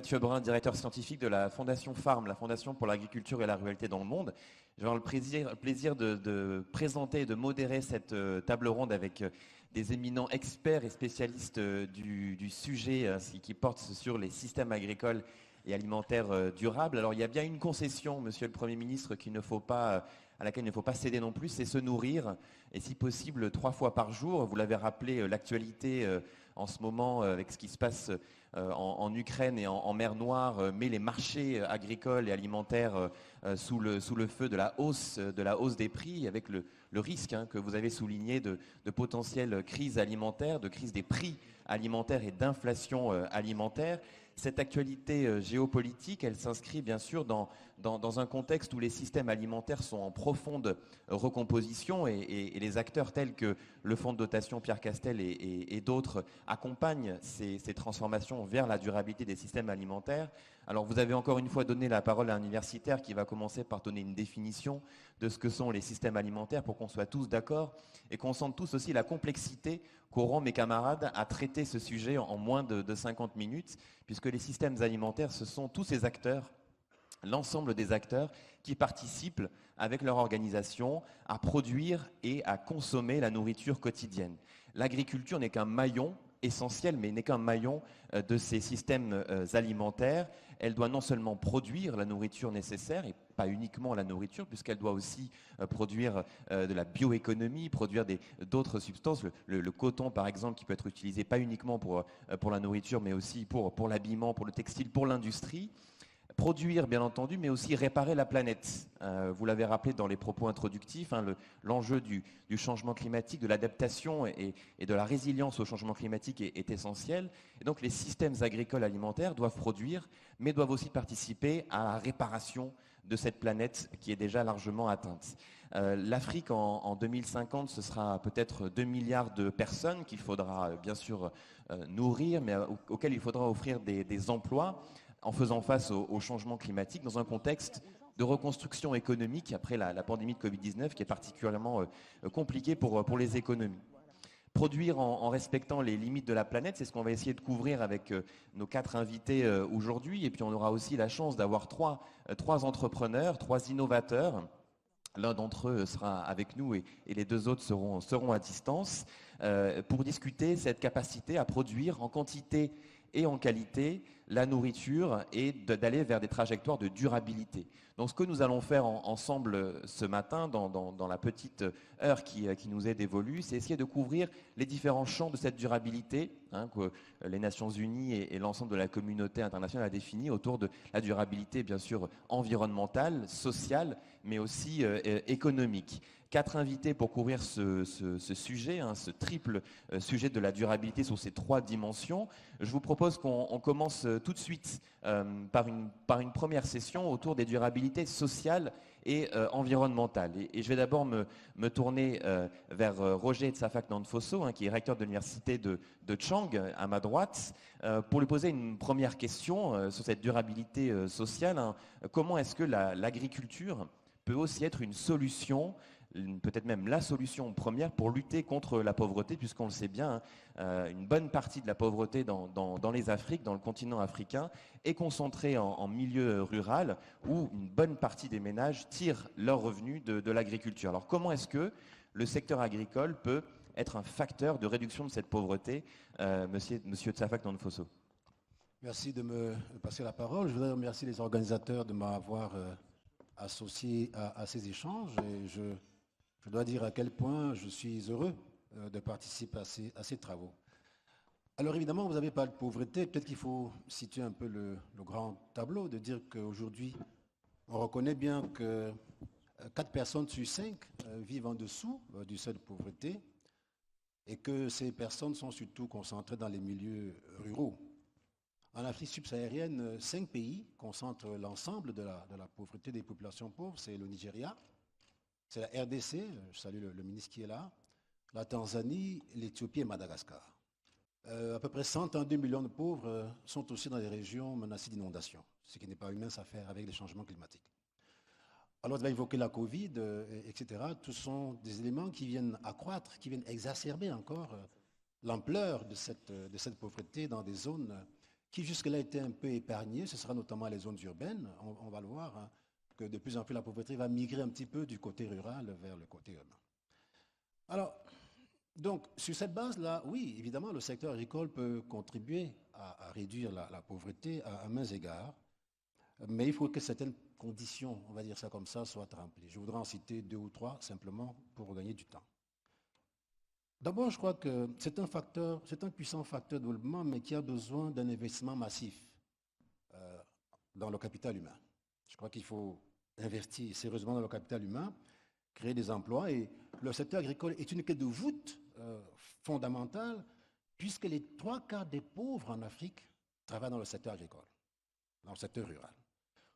Mathieu Brun, directeur scientifique de la Fondation Farm, la Fondation pour l'agriculture et la ruralité dans le monde. Je vais avoir le plaisir de présenter et de modérer cette table ronde avec des éminents experts et spécialistes du sujet qui porte sur les systèmes agricoles et alimentaires durables. Alors il y a bien une concession, Monsieur le Premier ministre, à laquelle il ne faut pas céder non plus, c'est se nourrir, et si possible 3 fois par jour. Vous l'avez rappelé, l'actualité en ce moment avec ce qui se passe en Ukraine et en mer Noire met les marchés agricoles et alimentaires sous le feu de la hausse des prix, avec le risque que vous avez souligné de potentielles crises alimentaires, de crise des prix alimentaires et d'inflation alimentaire. Cette actualité géopolitique, elle s'inscrit bien sûr dans un contexte où les systèmes alimentaires sont en profonde recomposition et les acteurs tels que le Fonds de dotation Pierre Castel et d'autres accompagnent ces transformations vers la durabilité des systèmes alimentaires. Alors vous avez encore une fois donné la parole à un universitaire qui va commencer par donner une définition de ce que sont les systèmes alimentaires pour qu'on soit tous d'accord et qu'on sente tous aussi la complexité qu'auront mes camarades à traiter ce sujet en moins de 50 minutes, puisque les systèmes alimentaires, ce sont tous ces acteurs, l'ensemble des acteurs qui participent avec leur organisation à produire et à consommer la nourriture quotidienne. L'agriculture n'est qu'un maillon essentiel, mais n'est qu'un maillon de ces systèmes alimentaires. Elle doit non seulement produire la nourriture nécessaire, et pas uniquement la nourriture, puisqu'elle doit aussi produire de la bioéconomie, produire d'autres substances, le coton par exemple, qui peut être utilisé pas uniquement pour la nourriture, mais aussi pour l'habillement, pour le textile, pour l'industrie. Produire, bien entendu, mais aussi réparer la planète. Vous l'avez rappelé dans les propos introductifs, l'enjeu du changement climatique, de l'adaptation et de la résilience au changement climatique est essentiel. Et donc les systèmes agricoles alimentaires doivent produire, mais doivent aussi participer à la réparation de cette planète qui est déjà largement atteinte. L'Afrique, en 2050, ce sera peut-être 2 milliards de personnes qu'il faudra bien sûr nourrir, mais auxquelles il faudra offrir des emplois, en faisant face au changement climatique dans un contexte de reconstruction économique après la pandémie de Covid-19 qui est particulièrement compliquée pour les économies. Produire en respectant les limites de la planète, c'est ce qu'on va essayer de couvrir avec nos 4 invités aujourd'hui. Et puis on aura aussi la chance d'avoir trois entrepreneurs, 3 innovateurs. L'un d'entre eux sera avec nous et les 2 autres seront à distance pour discuter cette capacité à produire en quantité et en qualité la nourriture et d'aller vers des trajectoires de durabilité. Donc ce que nous allons faire ensemble ce matin, dans la petite heure qui nous est dévolue, c'est essayer de couvrir les différents champs de cette durabilité que les Nations Unies et l'ensemble de la communauté internationale a défini autour de la durabilité, bien sûr, environnementale, sociale, mais aussi économique. 4 invités pour couvrir ce sujet, ce triple sujet de la durabilité sur ces 3 dimensions. Je vous propose qu'on commence tout de suite par une première session autour des durabilités sociales et environnementales. Et je vais d'abord me tourner vers Roger Tsafak Nanfosso, qui est recteur de l'université de Chang, à ma droite, pour lui poser une première question sur cette durabilité sociale. Comment est-ce que l'agriculture peut aussi être une solution, peut-être même la solution première pour lutter contre la pauvreté, puisqu'on le sait bien, une bonne partie de la pauvreté dans les Afriques, dans le continent africain, est concentrée en milieu rural, où une bonne partie des ménages tirent leurs revenus de l'agriculture. Alors comment est-ce que le secteur agricole peut être un facteur de réduction de cette pauvreté, monsieur Tsafak Nanfosso? Merci de me passer la parole. Je voudrais remercier les organisateurs de m'avoir associé à ces échanges. Et je dois dire à quel point je suis heureux de participer à ces travaux. Alors évidemment, vous avez parlé de pauvreté. Peut-être qu'il faut situer un peu le grand tableau, de dire qu'aujourd'hui, on reconnaît bien que 4 personnes sur 5 vivent en dessous du seuil de pauvreté et que ces personnes sont surtout concentrées dans les milieux ruraux. En Afrique subsaharienne, 5 pays concentrent l'ensemble de la pauvreté des populations pauvres. C'est le Nigeria, c'est la RDC, je salue le ministre qui est là, la Tanzanie, l'Éthiopie et Madagascar. À peu près 132 millions de pauvres sont aussi dans les régions menacées d'inondations, ce qui n'est pas une mince affaire avec les changements climatiques. Alors, on va évoquer la Covid, etc. Tous sont des éléments qui viennent accroître, qui viennent exacerber encore l'ampleur de cette pauvreté dans des zones qui jusque-là était un peu épargné. Ce sera notamment les zones urbaines. On va le voir, hein, que de plus en plus la pauvreté va migrer un petit peu du côté rural vers le côté urbain. Alors, donc, sur cette base-là, oui, évidemment, le secteur agricole peut contribuer à réduire la pauvreté à mains égards, mais il faut que certaines conditions, on va dire ça comme ça, soient remplies. Je voudrais en citer 2 ou 3 simplement pour gagner du temps. D'abord, je crois que c'est un puissant facteur de développement, mais qui a besoin d'un investissement massif dans le capital humain. Je crois qu'il faut investir sérieusement dans le capital humain, créer des emplois, et le secteur agricole est une clé de voûte fondamentale, puisque les 3/4 des pauvres en Afrique travaillent dans le secteur agricole, dans le secteur rural.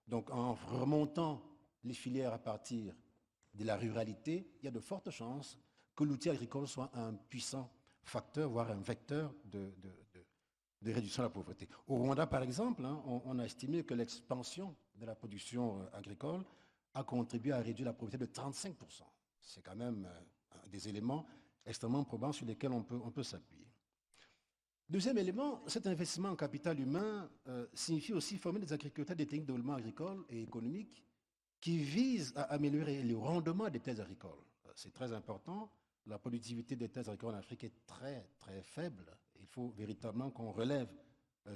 Donc, en remontant les filières à partir de la ruralité, il y a de fortes chances que l'outil agricole soit un puissant facteur, voire un vecteur de réduction de la pauvreté. Au Rwanda, par exemple, hein, on a estimé que l'expansion de la production agricole a contribué à réduire la pauvreté de 35%. C'est quand même des éléments extrêmement probants sur lesquels on peut s'appuyer. Deuxième élément, cet investissement en capital humain signifie aussi former des agriculteurs des techniques de développement agricole et économique qui visent à améliorer le rendement des terres agricoles. C'est très important. La productivité des terres agricoles en Afrique est très, très faible. Il faut véritablement qu'on relève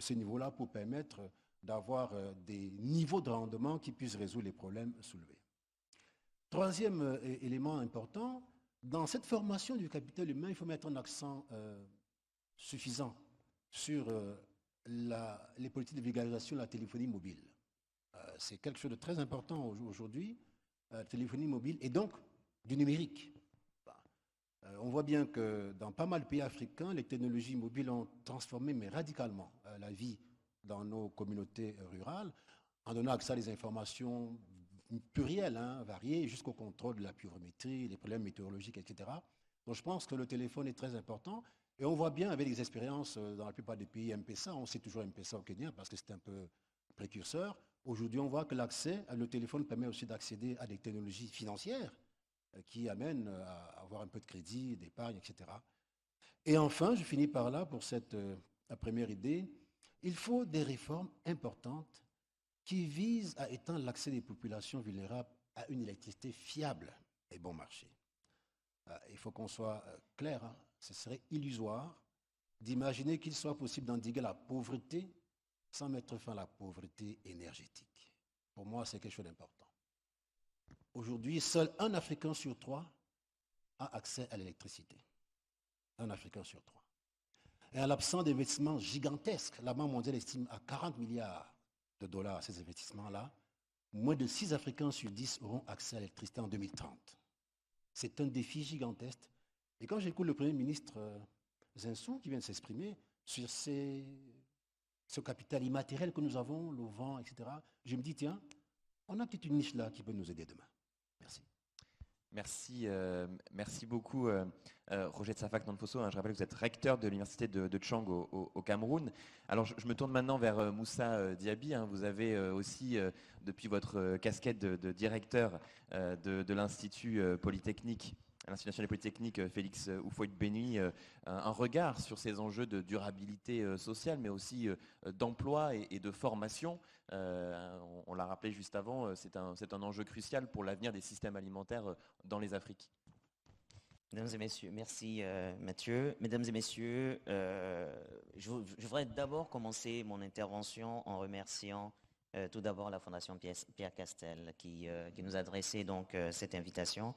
ce niveau-là pour permettre d'avoir des niveaux de rendement qui puissent résoudre les problèmes soulevés. Troisième élément important, dans cette formation du capital humain, il faut mettre un accent suffisant sur les politiques de vulgarisation de la téléphonie mobile. C'est quelque chose de très important aujourd'hui, la téléphonie mobile et donc du numérique. On voit bien que dans pas mal de pays africains, les technologies mobiles ont transformé mais radicalement la vie dans nos communautés rurales, en donnant accès à des informations plurielles, hein, variées, jusqu'au contrôle de la pluviométrie, les problèmes météorologiques, etc. Donc je pense que le téléphone est très important. Et on voit bien avec les expériences dans la plupart des pays M-Pesa, on sait toujours M-Pesa au Kenya parce que c'est un peu précurseur. Aujourd'hui, on voit que l'accès à le téléphone permet aussi d'accéder à des technologies financières qui amènent à avoir un peu de crédit, d'épargne, etc. Et enfin, je finis par là pour cette première idée, il faut des réformes importantes qui visent à étendre l'accès des populations vulnérables à une électricité fiable et bon marché. Il faut qu'on soit clair, hein, ce serait illusoire d'imaginer qu'il soit possible d'endiguer la pauvreté sans mettre fin à la pauvreté énergétique. Pour moi, c'est quelque chose d'important. Aujourd'hui, seul un Africain sur 3 a accès à l'électricité. Un Africain sur 3. Et en l'absence d'investissements gigantesques, la Banque mondiale estime à 40 milliards de dollars ces investissements-là, moins de 6 Africains sur 10 auront accès à l'électricité en 2030. C'est un défi gigantesque. Et quand j'écoute le Premier ministre Zinsou qui vient de s'exprimer sur ce capital immatériel que nous avons, le vent, etc., je me dis, tiens, on a peut-être une niche là qui peut nous aider demain. Merci. Merci beaucoup, Roger Tsafak Nanfosso. Je rappelle que vous êtes recteur de l'université de Tchang au Cameroun. Alors, je me tourne maintenant vers Moussa Diaby. Hein. Vous avez aussi, depuis votre casquette de directeur de l'Institut Polytechnique, l'Institut national Polytechnique Félix Houphouët-Boigny, un regard sur ces enjeux de durabilité sociale, mais aussi d'emploi et de formation. On l'a rappelé juste avant, c'est un enjeu crucial pour l'avenir des systèmes alimentaires dans les Afriques. Mesdames et messieurs, merci Mathieu. Mesdames et messieurs, je voudrais d'abord commencer mon intervention en remerciant tout d'abord la Fondation Pierre Castel qui nous a adressé donc cette invitation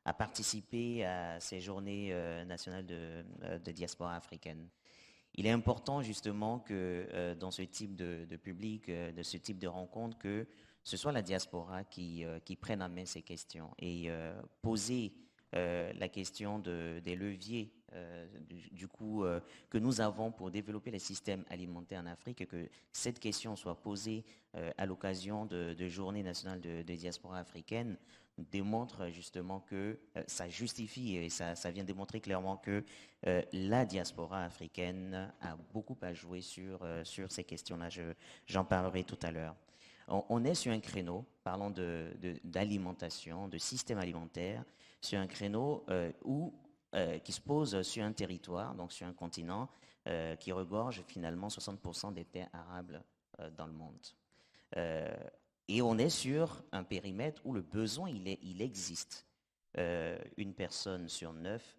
à participer à ces journées nationales de diaspora africaine. Il est important justement que dans ce type de public, de ce type de rencontre, que ce soit la diaspora qui prenne en main ces questions et poser la question des leviers que nous avons pour développer les systèmes alimentaires en Afrique et que cette question soit posée à l'occasion de journées nationales de diaspora africaine démontre justement que ça justifie et ça vient démontrer clairement que la diaspora africaine a beaucoup à jouer sur ces questions-là. J'en parlerai tout à l'heure. On est sur un créneau, parlant d'alimentation, de système alimentaire, sur un créneau où qui se pose sur un territoire, donc sur un continent, qui regorge finalement 60% des terres arables dans le monde. Et on est sur un périmètre où le besoin, il existe. Une personne sur 9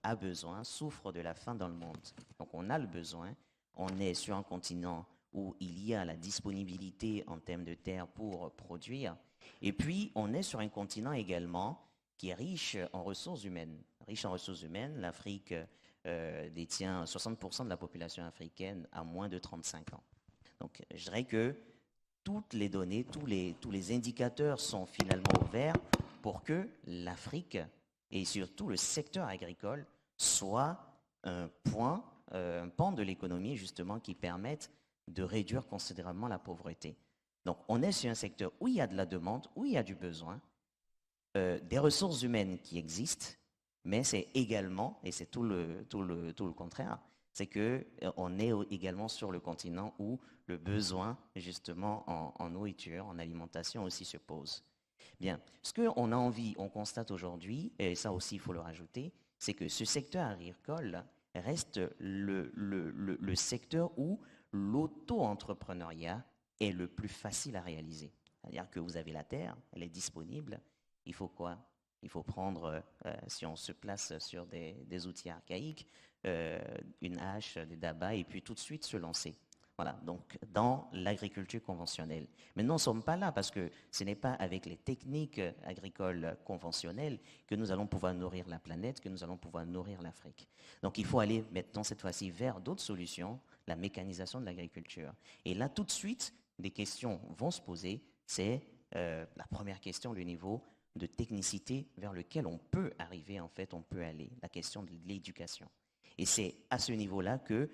a besoin, souffre de la faim dans le monde. Donc on a le besoin, on est sur un continent où il y a la disponibilité en termes de terres pour produire. Et puis on est sur un continent également qui est riche en ressources humaines. Riche en ressources humaines, l'Afrique détient 60% de la population africaine à moins de 35 ans. Donc je dirais que toutes les données, tous les indicateurs sont finalement ouverts pour que l'Afrique et surtout le secteur agricole soit un pan de l'économie justement qui permette de réduire considérablement la pauvreté. Donc on est sur un secteur où il y a de la demande, où il y a du besoin, des ressources humaines qui existent, mais c'est également, et c'est tout le contraire, c'est qu'on est également sur le continent où le besoin justement en nourriture, en alimentation aussi se pose. Bien, ce qu'on a envie, on constate aujourd'hui, et ça aussi il faut le rajouter, c'est que ce secteur agricole reste le secteur où l'auto-entrepreneuriat est le plus facile à réaliser. C'est-à-dire que vous avez la terre, elle est disponible, il faut quoi? Il faut prendre, si on se place sur des outils archaïques, une hache, des dabas, et puis tout de suite se lancer. Voilà, donc dans l'agriculture conventionnelle. Mais nous n'en sommes pas là parce que ce n'est pas avec les techniques agricoles conventionnelles que nous allons pouvoir nourrir la planète, que nous allons pouvoir nourrir l'Afrique. Donc il faut aller maintenant cette fois-ci vers d'autres solutions, la mécanisation de l'agriculture. Et là tout de suite, des questions vont se poser. C'est la première question, le niveau de technicité vers lequel on peut arriver, en fait, on peut aller, la question de l'éducation. Et c'est à ce niveau-là que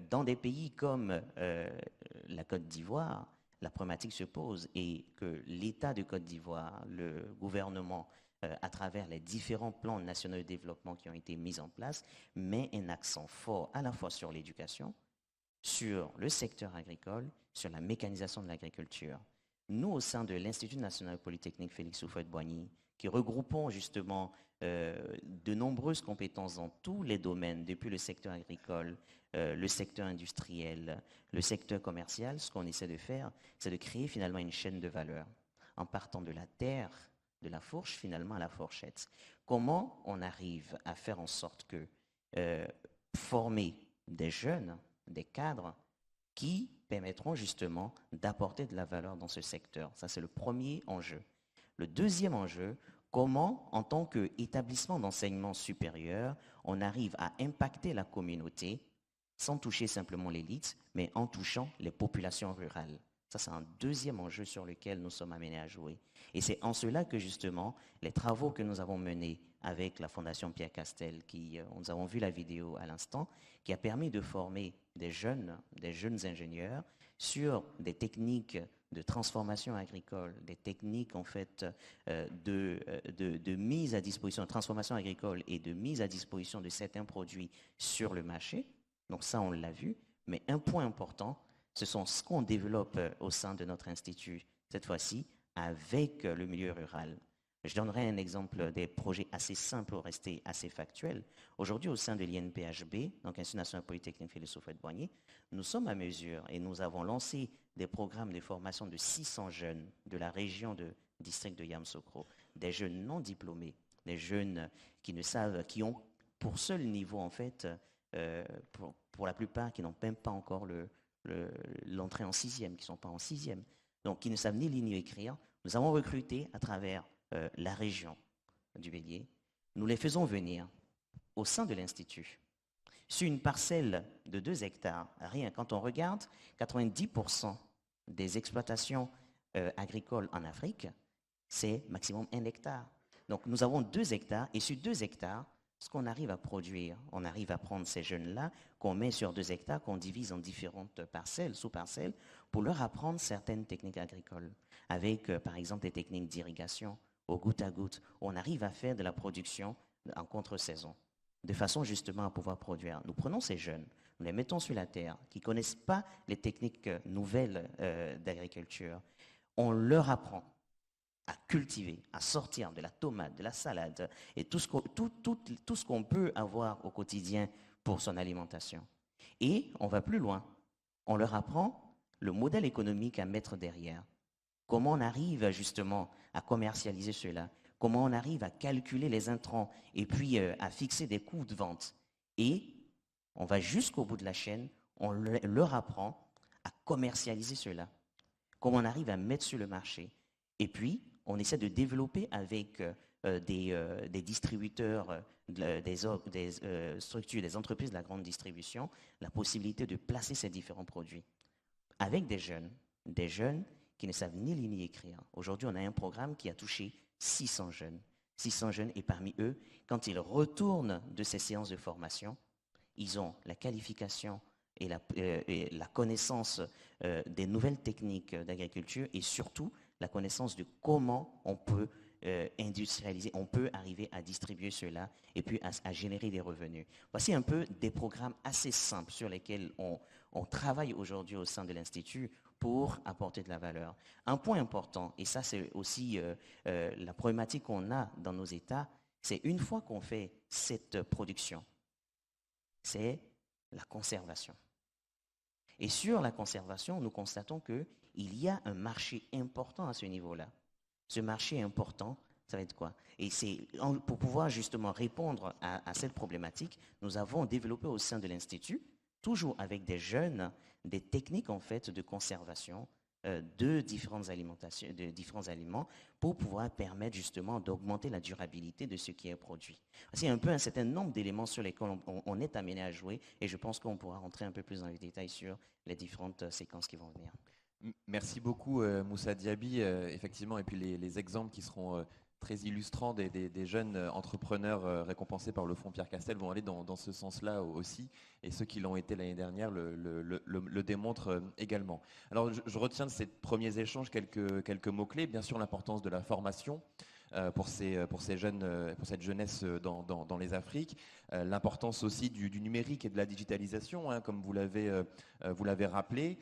dans des pays comme la Côte d'Ivoire, la problématique se pose et que l'État de Côte d'Ivoire, le gouvernement, à travers les différents plans nationaux de développement qui ont été mis en place, met un accent fort à la fois sur l'éducation, sur le secteur agricole, sur la mécanisation de l'agriculture. Nous, au sein de l'Institut national polytechnique Félix Houphouët-Boigny, qui regroupons justement de nombreuses compétences dans tous les domaines, depuis le secteur agricole, le secteur industriel, le secteur commercial, ce qu'on essaie de faire, c'est de créer finalement une chaîne de valeur en partant de la terre, de la fourche finalement à la fourchette. Comment on arrive à faire en sorte que former des jeunes, des cadres, qui permettront justement d'apporter de la valeur dans ce secteur. Ça, c'est le premier enjeu. Le deuxième enjeu, comment, en tant qu'établissement d'enseignement supérieur, on arrive à impacter la communauté sans toucher simplement l'élite, mais en touchant les populations rurales. Ça, c'est un deuxième enjeu sur lequel nous sommes amenés à jouer. Et c'est en cela que, justement, les travaux que nous avons menés avec la Fondation Pierre Castel, nous avons vu la vidéo à l'instant, qui a permis de former des jeunes ingénieurs sur des techniques de transformation agricole, des techniques en fait de mise à disposition, de transformation agricole et de mise à disposition de certains produits sur le marché. Donc ça, on l'a vu. Mais un point important, ce sont ce qu'on développe au sein de notre institut, cette fois-ci, avec le milieu rural. Je donnerai un exemple des projets assez simples pour rester assez factuels. Aujourd'hui, au sein de l'INPHB, donc Institut national polytechnique Félix Houphouët-Boigny, nous sommes à mesure et nous avons lancé des programmes de formation de 600 jeunes de la région de district de Yamoussoukro, des jeunes non diplômés, des jeunes qui ne savent, qui ont pour seul niveau en fait, pour la plupart, qui n'ont même pas encore l'entrée en sixième, qui ne sont pas en sixième, donc qui ne savent ni lire ni écrire. Nous avons recruté à travers la région du Bélier. Nous les faisons venir au sein de l'Institut. Sur une parcelle de 2 hectares, rien, quand on regarde, 90% des exploitations agricoles en Afrique, c'est maximum 1 hectare. Donc nous avons 2 hectares et sur 2 hectares, ce qu'on arrive à produire, on arrive à prendre ces jeunes-là, qu'on met sur 2 hectares, qu'on divise en différentes parcelles, sous-parcelles, pour leur apprendre certaines techniques agricoles, avec par exemple des techniques d'irrigation, au goutte à goutte, où on arrive à faire de la production en contre-saison, de façon justement à pouvoir produire. Nous prenons ces jeunes, nous les mettons sur la terre, qui ne connaissent pas les techniques nouvelles d'agriculture, on leur apprend. à cultiver, à sortir de la tomate, de la salade et tout ce qu'on peut avoir au quotidien pour son alimentation. Et on va plus loin. On leur apprend le modèle économique à mettre derrière. Comment on arrive justement à commercialiser cela? Comment on arrive à calculer les intrants et puis à fixer des coûts de vente? Et on va jusqu'au bout de la chaîne, on leur apprend à commercialiser cela. Comment on arrive à mettre sur le marché? Et puis, on essaie de développer avec des distributeurs, des structures, des entreprises de la grande distribution, la possibilité de placer ces différents produits avec des jeunes qui ne savent ni lire ni écrire. Aujourd'hui, on a un programme qui a touché 600 jeunes. 600 jeunes, et parmi eux, quand ils retournent de ces séances de formation, ils ont la qualification et la connaissance des nouvelles techniques d'agriculture et surtout la connaissance de comment on peut industrialiser, on peut arriver à distribuer cela et puis à générer des revenus. Voici un peu des programmes assez simples sur lesquels on travaille aujourd'hui au sein de l'Institut pour apporter de la valeur. Un point important, et ça c'est aussi la problématique qu'on a dans nos États, c'est une fois qu'on fait cette production, c'est la conservation. Et sur la conservation, nous constatons qu'il y a un marché important à ce niveau-là. Ce marché important, ça va être quoi? Et c'est pour pouvoir justement répondre à cette problématique, nous avons développé au sein de l'Institut, toujours avec des jeunes, des techniques en fait de conservation de différents aliments pour pouvoir permettre justement d'augmenter la durabilité de ce qui est produit. C'est un peu un certain nombre d'éléments sur lesquels on est amené à jouer et je pense qu'on pourra rentrer un peu plus dans les détails sur les différentes séquences qui vont venir. Merci beaucoup Moussa Diaby, effectivement, et puis les exemples qui seront très illustrants des jeunes entrepreneurs récompensés par le Fonds Pierre Castel vont aller dans ce sens-là aussi, et ceux qui l'ont été l'année dernière le démontrent également. Alors je retiens de ces premiers échanges quelques mots-clés, bien sûr l'importance de la formation, pour cette jeunesse dans les Afriques. L'importance aussi du numérique et de la digitalisation, hein, comme vous l'avez rappelé.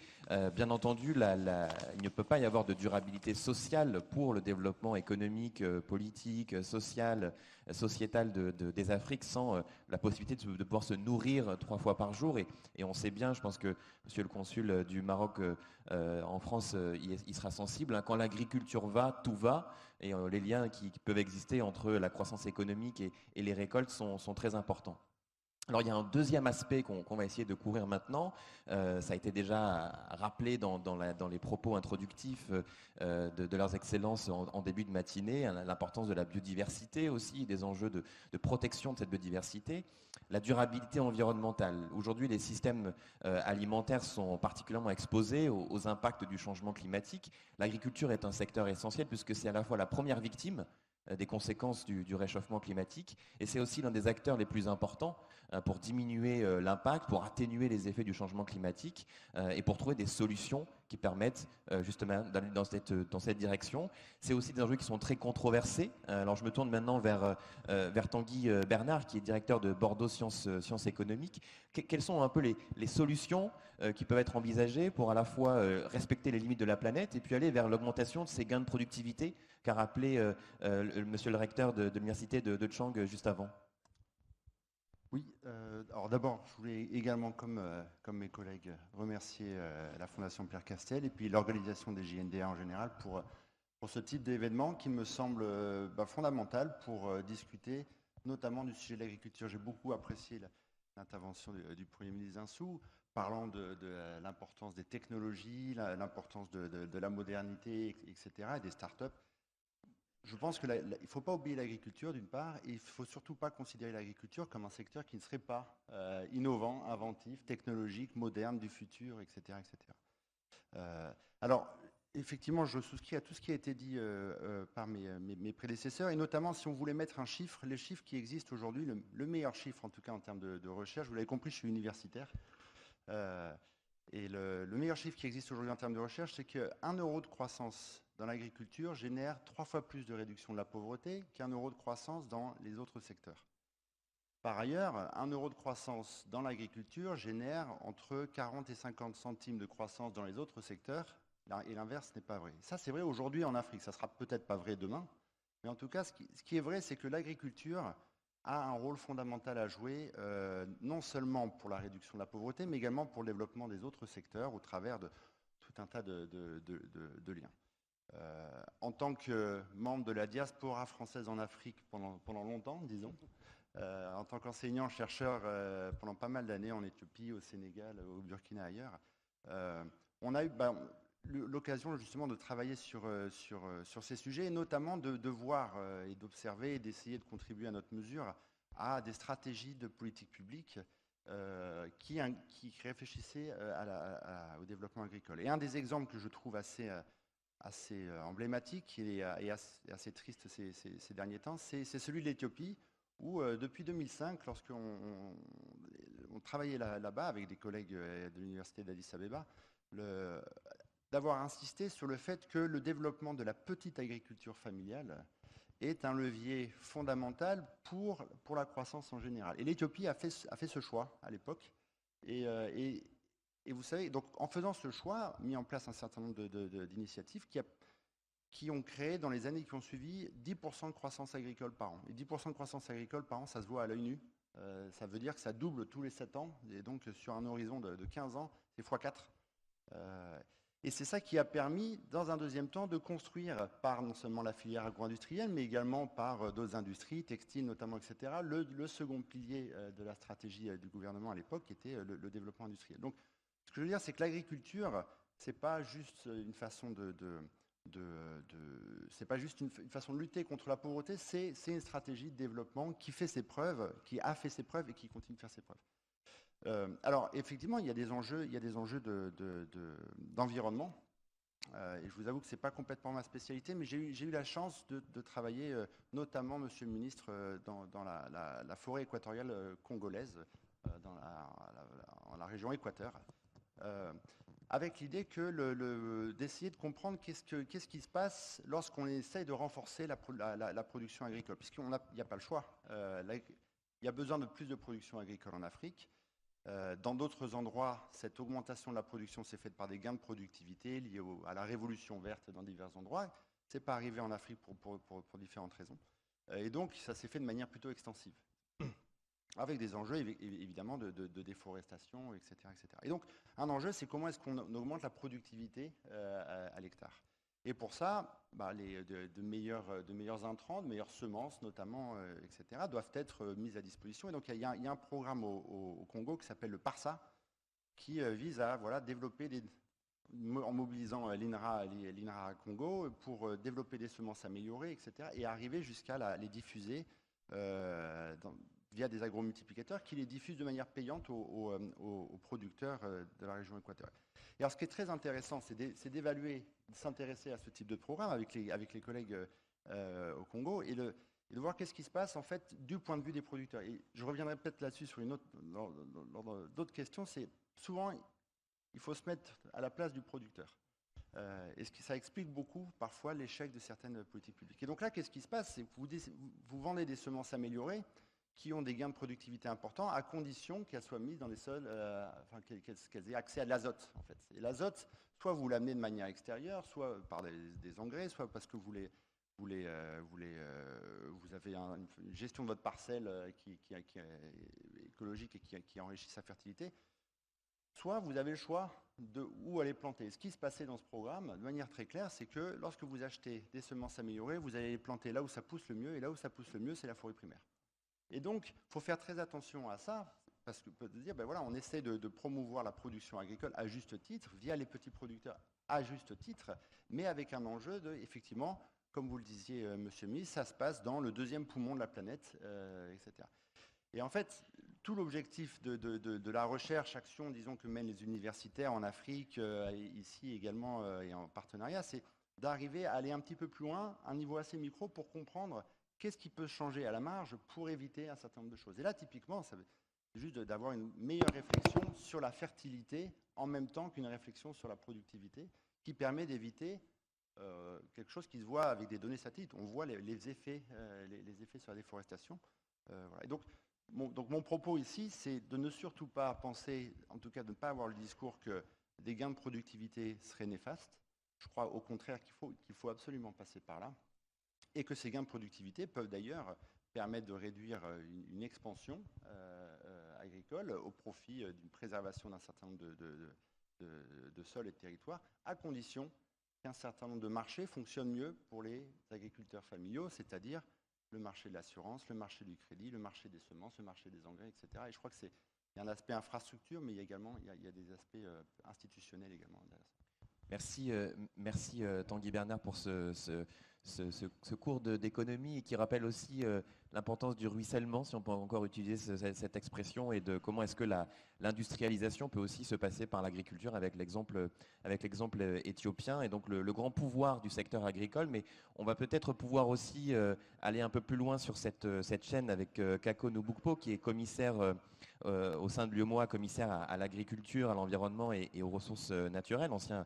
Bien entendu, il ne peut pas y avoir de durabilité sociale pour le développement économique, politique, social, sociétal des Afriques sans la possibilité de pouvoir se nourrir 3 fois par jour. Et on sait bien, je pense que Monsieur le consul du Maroc en France, il sera sensible, hein, quand l'agriculture va, tout va. Et les liens qui peuvent exister entre la croissance économique et les récoltes sont très importants. Alors il y a un deuxième aspect qu'on va essayer de couvrir maintenant. Ça a été déjà rappelé dans les propos introductifs de leurs excellences en début de matinée, hein, l'importance de la biodiversité aussi, des enjeux de protection de cette biodiversité. La durabilité environnementale. Aujourd'hui, les systèmes alimentaires sont particulièrement exposés aux impacts du changement climatique. L'agriculture est un secteur essentiel puisque c'est à la fois la première victime des conséquences du réchauffement climatique et c'est aussi l'un des acteurs les plus importants pour diminuer l'impact, pour atténuer les effets du changement climatique et pour trouver des solutions qui permettent justement d'aller dans cette direction. C'est aussi des enjeux qui sont très controversés. Alors je me tourne maintenant vers Tanguy Bernard, qui est directeur de Bordeaux Sciences Économiques. Quelles sont un peu les solutions qui peuvent être envisagées pour à la fois respecter les limites de la planète et puis aller vers l'augmentation de ces gains de productivité qu'a rappelé monsieur le recteur de l'université de Chang juste avant? Oui, alors d'abord, je voulais également, comme mes collègues, remercier la Fondation Pierre Castel et puis l'organisation des JNDA en général pour ce type d'événement qui me semble fondamental pour discuter notamment du sujet de l'agriculture. J'ai beaucoup apprécié l'intervention du Premier ministre Zinsou, parlant de l'importance des technologies, l'importance de la modernité, etc., et des startups. Je pense qu'il ne faut pas oublier l'agriculture d'une part, et il ne faut surtout pas considérer l'agriculture comme un secteur qui ne serait pas innovant, inventif, technologique, moderne, du futur, etc. etc. Alors, effectivement, je souscris à tout ce qui a été dit par mes prédécesseurs, et notamment si on voulait mettre un chiffre, les chiffres qui existent aujourd'hui, le meilleur chiffre en tout cas en termes de recherche, vous l'avez compris, je suis universitaire, et le meilleur chiffre qui existe aujourd'hui en termes de recherche, c'est qu'1 euro de croissance dans l'agriculture génère 3 fois plus de réduction de la pauvreté qu'1 euro de croissance dans les autres secteurs. Par ailleurs, 1 euro de croissance dans l'agriculture génère entre 40 et 50 centimes de croissance dans les autres secteurs Et l'inverse n'est pas vrai. Ça, c'est vrai aujourd'hui en Afrique. Ça sera peut-être pas vrai demain. Mais en tout cas, ce qui est vrai, c'est que l'agriculture a un rôle fondamental à jouer, non seulement pour la réduction de la pauvreté, mais également pour le développement des autres secteurs au travers de tout un tas de liens. En tant que membre de la diaspora française en Afrique pendant longtemps, disons, en tant qu'enseignant, chercheur pendant pas mal d'années en Éthiopie, au Sénégal, au Burkina ailleurs, on a eu l'occasion justement de travailler sur ces sujets et notamment de voir et d'observer et d'essayer de contribuer à notre mesure à des stratégies de politique publique qui réfléchissaient au développement agricole. Et un des exemples que je trouve assez emblématique et assez triste ces derniers temps, c'est celui de l'Éthiopie, où depuis 2005, lorsqu'on travaillait là-bas avec des collègues de l'université d'Addis Abeba, d'avoir insisté sur le fait que le développement de la petite agriculture familiale est un levier fondamental pour la croissance en général. Et l'Éthiopie a fait ce choix à l'époque. Et vous savez, donc en faisant ce choix, mis en place un certain nombre d'initiatives qui ont créé dans les années qui ont suivi 10% de croissance agricole par an. Et 10% de croissance agricole par an, ça se voit à l'œil nu. Ça veut dire que ça double tous les 7 ans. Et donc sur un horizon de 15 ans, c'est x4. Et c'est ça qui a permis, dans un deuxième temps, de construire par non seulement la filière agro-industrielle, mais également par d'autres industries, textiles notamment, etc., le second pilier de la stratégie du gouvernement à l'époque, qui était le développement industriel. Donc, ce que je veux dire, c'est que l'agriculture, c'est pas juste une façon c'est pas juste une façon de lutter contre la pauvreté, c'est une stratégie de développement qui fait ses preuves, qui a fait ses preuves et qui continue de faire ses preuves. Alors, effectivement, il y a des enjeux d'environnement. Et je vous avoue que ce n'est pas complètement ma spécialité, mais j'ai eu la chance de travailler, notamment, Monsieur le Ministre, dans la forêt équatoriale congolaise, dans la région Équateur, avec l'idée d'essayer de comprendre qu'est-ce qui se passe lorsqu'on essaye de renforcer la production agricole, puisqu'il n'y a pas le choix. Il y a besoin de plus de production agricole en Afrique. Dans d'autres endroits, cette augmentation de la production s'est faite par des gains de productivité liés à la révolution verte dans divers endroits. Ce n'est pas arrivé en Afrique pour différentes raisons. Et donc, ça s'est fait de manière plutôt extensive, avec des enjeux évidemment de déforestation, etc., etc. Et donc, un enjeu, c'est comment est-ce qu'on augmente la productivité à l'hectare. Et pour ça, de meilleurs intrants, de meilleures semences notamment, etc., doivent être mises à disposition. Et donc il y a un programme au Congo qui s'appelle le PARSA, qui vise à développer en mobilisant l'INRA Congo pour développer des semences améliorées, etc., et arriver jusqu'à les diffuser via des agromultiplicateurs qui les diffusent de manière payante aux producteurs de la région équatoriale. Et alors, ce qui est très intéressant, c'est d'évaluer, de s'intéresser à ce type de programme avec les collègues au Congo et de voir qu'est-ce qui se passe en fait du point de vue des producteurs. Et je reviendrai peut-être là-dessus sur d'autres questions. C'est souvent, il faut se mettre à la place du producteur. Et ça explique beaucoup parfois l'échec de certaines politiques publiques. Et donc là, qu'est-ce qui se passe? C'est que vous vendez des semences améliorées qui ont des gains de productivité importants, à condition qu'elles soient mises dans des sols, qu'elles aient accès à de l'azote, en fait. Et l'azote, soit vous l'amenez de manière extérieure, soit par des engrais, soit parce que vous avez une gestion de votre parcelle qui est écologique et qui enrichit sa fertilité, soit vous avez le choix de où aller planter. Ce qui se passait dans ce programme, de manière très claire, c'est que lorsque vous achetez des semences améliorées, vous allez les planter là où ça pousse le mieux, et là où ça pousse le mieux, c'est la forêt primaire. Et donc, il faut faire très attention à ça, parce que peut dire, on essaie de promouvoir la production agricole à juste titre, via les petits producteurs à juste titre, mais avec un enjeu effectivement, comme vous le disiez, Monsieur le Ministre, ça se passe dans le deuxième poumon de la planète, etc. Et en fait, tout l'objectif de la recherche, action, disons, que mènent les universitaires en Afrique, ici également, et en partenariat, c'est d'arriver à aller un petit peu plus loin, à un niveau assez micro, pour comprendre qu'est-ce qui peut changer à la marge pour éviter un certain nombre de choses. Et là, typiquement, c'est juste d'avoir une meilleure réflexion sur la fertilité en même temps qu'une réflexion sur la productivité qui permet d'éviter quelque chose qui se voit avec des données satellites. On voit les effets sur la déforestation. Voilà. Et donc mon propos ici, c'est de ne surtout pas penser, en tout cas de ne pas avoir le discours que des gains de productivité seraient néfastes, je crois au contraire qu'il faut absolument passer par là, et que ces gains de productivité peuvent d'ailleurs permettre de réduire une expansion agricole au profit d'une préservation d'un certain nombre de sols et de territoires, à condition qu'un certain nombre de marchés fonctionnent mieux pour les agriculteurs familiaux, c'est-à-dire le marché de l'assurance, le marché du crédit, le marché des semences, le marché des engrais, etc. Et je crois qu'il y a un aspect infrastructure, mais il y a également des aspects institutionnels également derrière ça. Merci Tanguy Bernard pour ce cours d'économie et qui rappelle aussi l'importance du ruissellement, si on peut encore utiliser cette expression, et de comment est-ce que l'industrialisation peut aussi se passer par l'agriculture avec l'exemple éthiopien, et donc le grand pouvoir du secteur agricole. Mais on va peut-être pouvoir aussi aller un peu plus loin sur cette chaîne avec Kako Nubukpo, qui est commissaire au sein de l'UEMOA, commissaire à l'agriculture, à l'environnement et aux ressources naturelles, ancien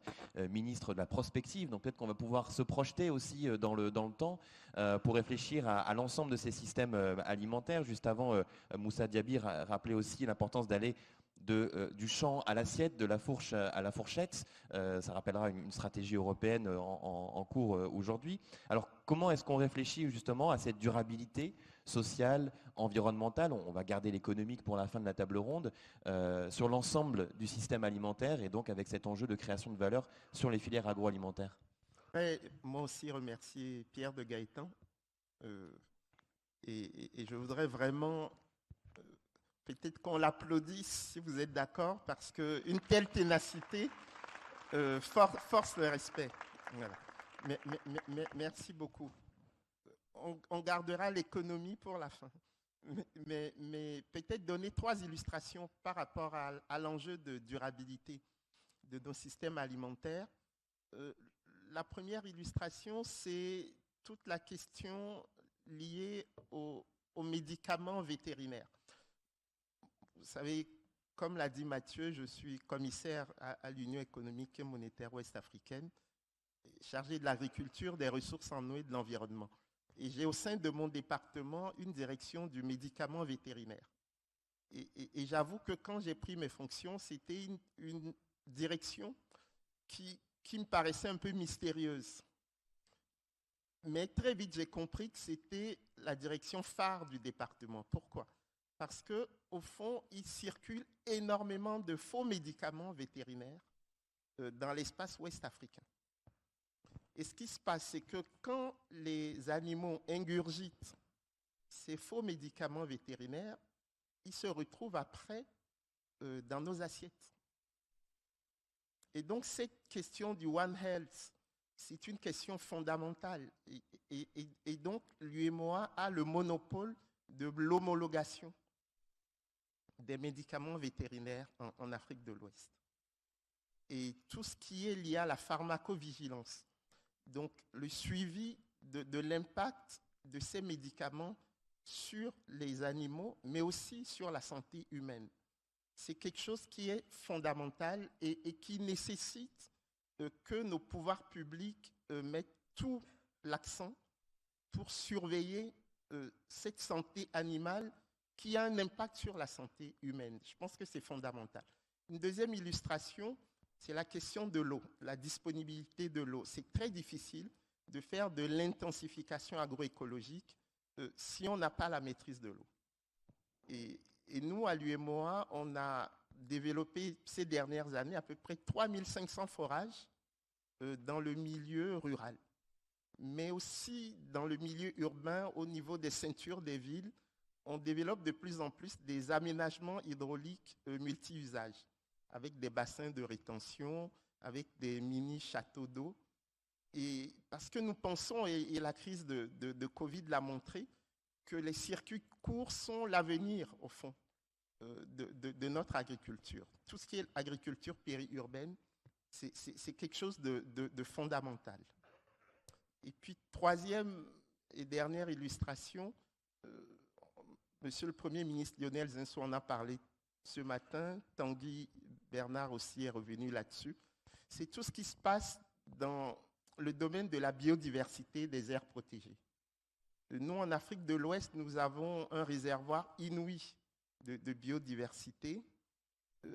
ministre de la prospective. Donc peut-être qu'on va pouvoir se projeter aussi dans le temps pour réfléchir à l'ensemble de ces systèmes alimentaires. Juste avant, Moussa Diaby rappelait aussi l'importance d'aller du champ à l'assiette, de la fourche à la fourchette. Ça rappellera une stratégie européenne en cours aujourd'hui. Alors comment est-ce qu'on réfléchit justement à cette durabilité sociale, environnementale, on va garder l'économique pour la fin de la table ronde, sur l'ensemble du système alimentaire, et donc avec cet enjeu de création de valeur sur les filières agroalimentaires? Moi aussi remercier Pierre de Gaëtan, et je voudrais vraiment peut-être qu'on l'applaudisse si vous êtes d'accord, parce qu'une telle ténacité force le respect. Voilà. Merci beaucoup. On gardera l'économie pour la fin. Mais peut-être donner 3 illustrations par rapport à l'enjeu de durabilité de nos systèmes alimentaires. La première illustration, c'est toute la question liée aux médicaments vétérinaires. Vous savez, comme l'a dit Mathieu, je suis commissaire à l'Union économique et monétaire ouest-africaine, chargé de l'agriculture, des ressources en eau et de l'environnement. Et j'ai au sein de mon département une direction du médicament vétérinaire. Et j'avoue que quand j'ai pris mes fonctions, c'était une direction qui me paraissait un peu mystérieuse. Mais très vite, j'ai compris que c'était la direction phare du département. Pourquoi ? Parce qu'au fond, il circule énormément de faux médicaments vétérinaires dans l'espace ouest africain. Et ce qui se passe, c'est que quand les animaux ingurgitent ces faux médicaments vétérinaires, ils se retrouvent après dans nos assiettes. Et donc, cette question du One Health, c'est une question fondamentale. Et donc, l'UEMOA a le monopole de l'homologation des médicaments vétérinaires en Afrique de l'Ouest. Et tout ce qui est lié à la pharmacovigilance, donc le suivi de l'impact de ces médicaments sur les animaux, mais aussi sur la santé humaine. C'est quelque chose qui est fondamental et qui nécessite que nos pouvoirs publics mettent tout l'accent pour surveiller cette santé animale qui a un impact sur la santé humaine. Je pense que c'est fondamental. Une deuxième illustration, c'est la question de l'eau, la disponibilité de l'eau. C'est très difficile de faire de l'intensification agroécologique si on n'a pas la maîtrise de l'eau. Et nous, à l'UEMOA, on a développé ces dernières années à peu près 3500 forages dans le milieu rural, mais aussi dans le milieu urbain, au niveau des ceintures des villes. On développe de plus en plus des aménagements hydrauliques multi-usages, avec des bassins de rétention, avec des mini-châteaux d'eau. Et parce que nous pensons, et la crise de Covid l'a montré, que les circuits courts sont l'avenir, au fond, de notre agriculture. Tout ce qui est agriculture périurbaine, c'est quelque chose de fondamental. Et puis, troisième et dernière illustration, Monsieur le Premier ministre Lionel Zinsou en a parlé ce matin, Tanguy Bernard aussi est revenu là-dessus. C'est tout ce qui se passe dans le domaine de la biodiversité des aires protégées. Nous, en Afrique de l'Ouest, nous avons un réservoir inouï de biodiversité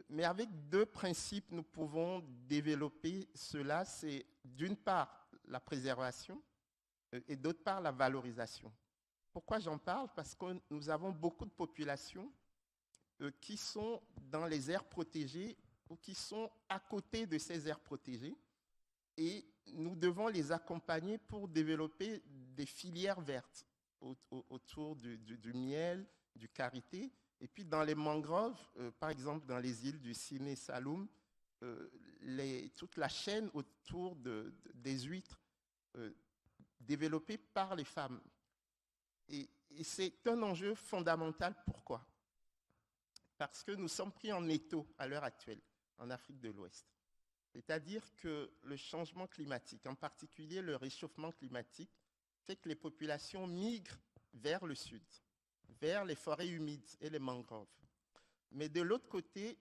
Mais avec deux principes, nous pouvons développer cela. C'est d'une part la préservation et d'autre part la valorisation. Pourquoi j'en parle? Parce que nous avons beaucoup de populations qui sont dans les aires protégées ou qui sont à côté de ces aires protégées. Et nous devons les accompagner pour développer des filières vertes autour du miel, du karité. Et puis dans les mangroves, par exemple dans les îles du Siné Saloum, toute la chaîne autour des huîtres développée par les femmes. Et c'est un enjeu fondamental. Pourquoi? Parce que nous sommes pris en étau à l'heure actuelle en Afrique de l'Ouest. C'est-à-dire que le changement climatique, en particulier le réchauffement climatique, fait que les populations migrent vers le sud, vers les forêts humides et les mangroves. Mais de l'autre côté,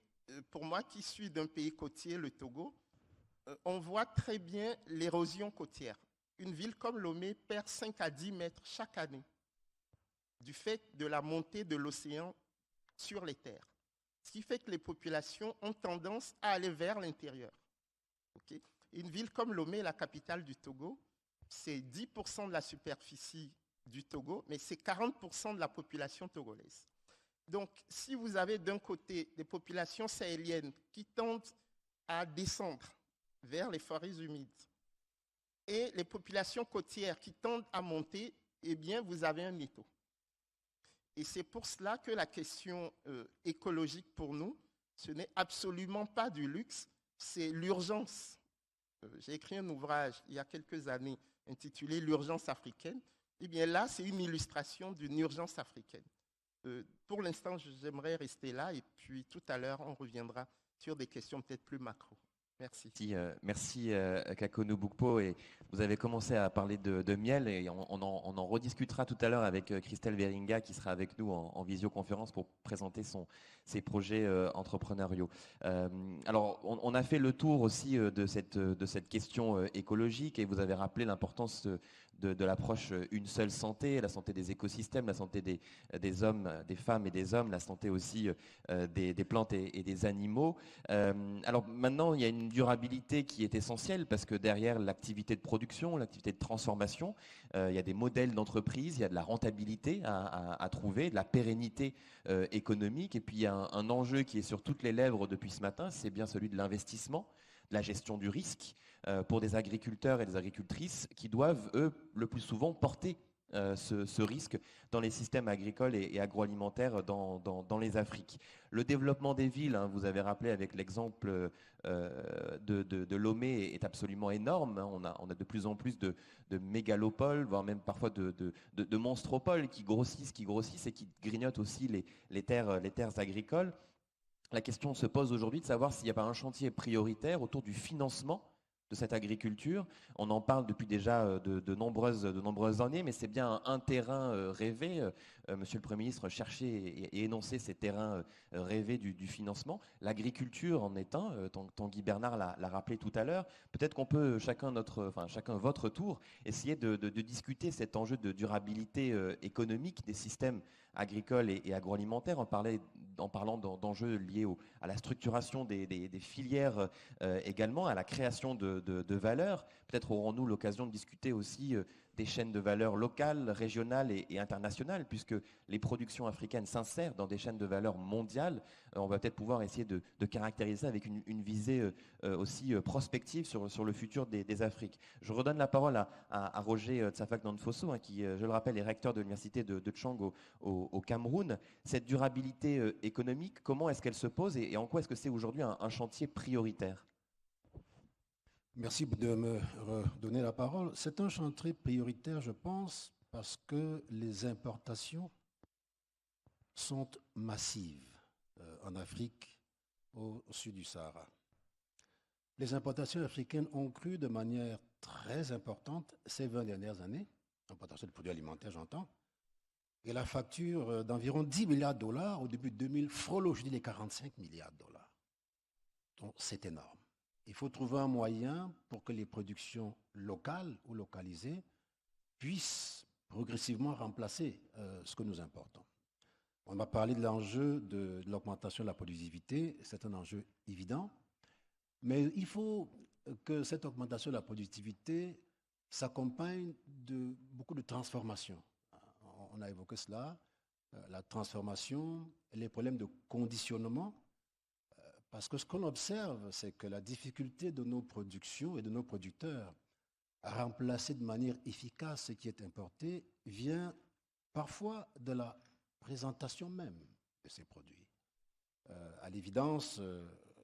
pour moi qui suis d'un pays côtier, le Togo, on voit très bien l'érosion côtière. Une ville comme Lomé perd 5 à 10 mètres chaque année du fait de la montée de l'océan sur les terres. Ce qui fait que les populations ont tendance à aller vers l'intérieur. Okay? Une ville comme Lomé, la capitale du Togo, c'est 10% de la superficie du Togo, mais c'est 40% de la population togolaise. Donc, si vous avez d'un côté des populations sahéliennes qui tendent à descendre vers les forêts humides et les populations côtières qui tendent à monter, eh bien, vous avez un étau. Et c'est pour cela que la question écologique pour nous, ce n'est absolument pas du luxe, c'est l'urgence. J'ai écrit un ouvrage il y a quelques années intitulé « L'urgence africaine ». Eh bien là, c'est une illustration d'une urgence africaine. Pour l'instant, j'aimerais rester là et puis tout à l'heure, on reviendra sur des questions peut-être plus macro. Merci. Merci Kakonou Boukpo. Et vous avez commencé à parler de miel et on en rediscutera tout à l'heure avec Christelle Veringa qui sera avec nous en visioconférence pour présenter ses projets entrepreneuriaux. Alors, on a fait le tour aussi de cette question écologique et vous avez rappelé l'importance de l'approche une seule santé, la santé des écosystèmes, la santé des hommes, des femmes et des hommes, la santé aussi des plantes et des animaux. Alors maintenant, il y a une durabilité qui est essentielle parce que derrière l'activité de production, l'activité de transformation, il y a des modèles d'entreprise, il y a de la rentabilité à trouver, de la pérennité économique. Et puis il y a un enjeu qui est sur toutes les lèvres depuis ce matin, c'est bien celui de l'investissement, de la gestion du risque pour des agriculteurs et des agricultrices qui doivent, eux, le plus souvent porter ce risque dans les systèmes agricoles et agroalimentaires dans les Afriques. Le développement des villes, hein, vous avez rappelé avec l'exemple de Lomé, est absolument énorme. On a de plus en plus de mégalopoles, voire même parfois de monstropoles qui grossissent et qui grignotent aussi les terres agricoles. La question se pose aujourd'hui de savoir s'il n'y a pas un chantier prioritaire autour du financement de cette agriculture. On en parle depuis déjà de nombreuses années, mais c'est bien un terrain rêvé. Monsieur le Premier ministre cherchait et énonçait ces terrains rêvés du financement. L'agriculture en est un, Tanguy Bernard l'a rappelé tout à l'heure. Peut-être qu'on peut chacun votre tour essayer de discuter cet enjeu de durabilité économique des systèmes agricoles et agroalimentaires en parlant d'enjeux liés à la structuration des filières également, à la création de valeur. Peut-être aurons-nous l'occasion de discuter aussi des chaînes de valeur locales, régionales et internationales, puisque les productions africaines s'insèrent dans des chaînes de valeur mondiales. On va peut-être pouvoir essayer de caractériser ça avec une visée aussi prospective sur le futur des Afriques. Je redonne la parole à Roger Tsafak Nanfosso, hein, qui, je le rappelle, est recteur de l'université de Tchang au Cameroun. Cette durabilité économique, comment est-ce qu'elle se pose et en quoi est-ce que c'est aujourd'hui un chantier prioritaire ? Merci de me redonner la parole. C'est un chantier prioritaire, je pense, parce que les importations sont massives en Afrique, au sud du Sahara. Les importations africaines ont cru de manière très importante ces 20 dernières années, importations de produits alimentaires, j'entends, et la facture d'environ 10 milliards de dollars au début de 2000 frôle aujourd'hui les 45 milliards de dollars. Donc c'est énorme. Il faut trouver un moyen pour que les productions locales ou localisées puissent progressivement remplacer ce que nous importons. On m'a parlé de l'enjeu de l'augmentation de la productivité, c'est un enjeu évident, mais il faut que cette augmentation de la productivité s'accompagne de beaucoup de transformations. On a évoqué cela, la transformation, les problèmes de conditionnement, parce que ce qu'on observe, c'est que la difficulté de nos productions et de nos producteurs à remplacer de manière efficace ce qui est importé vient parfois de la présentation même de ces produits. À l'évidence,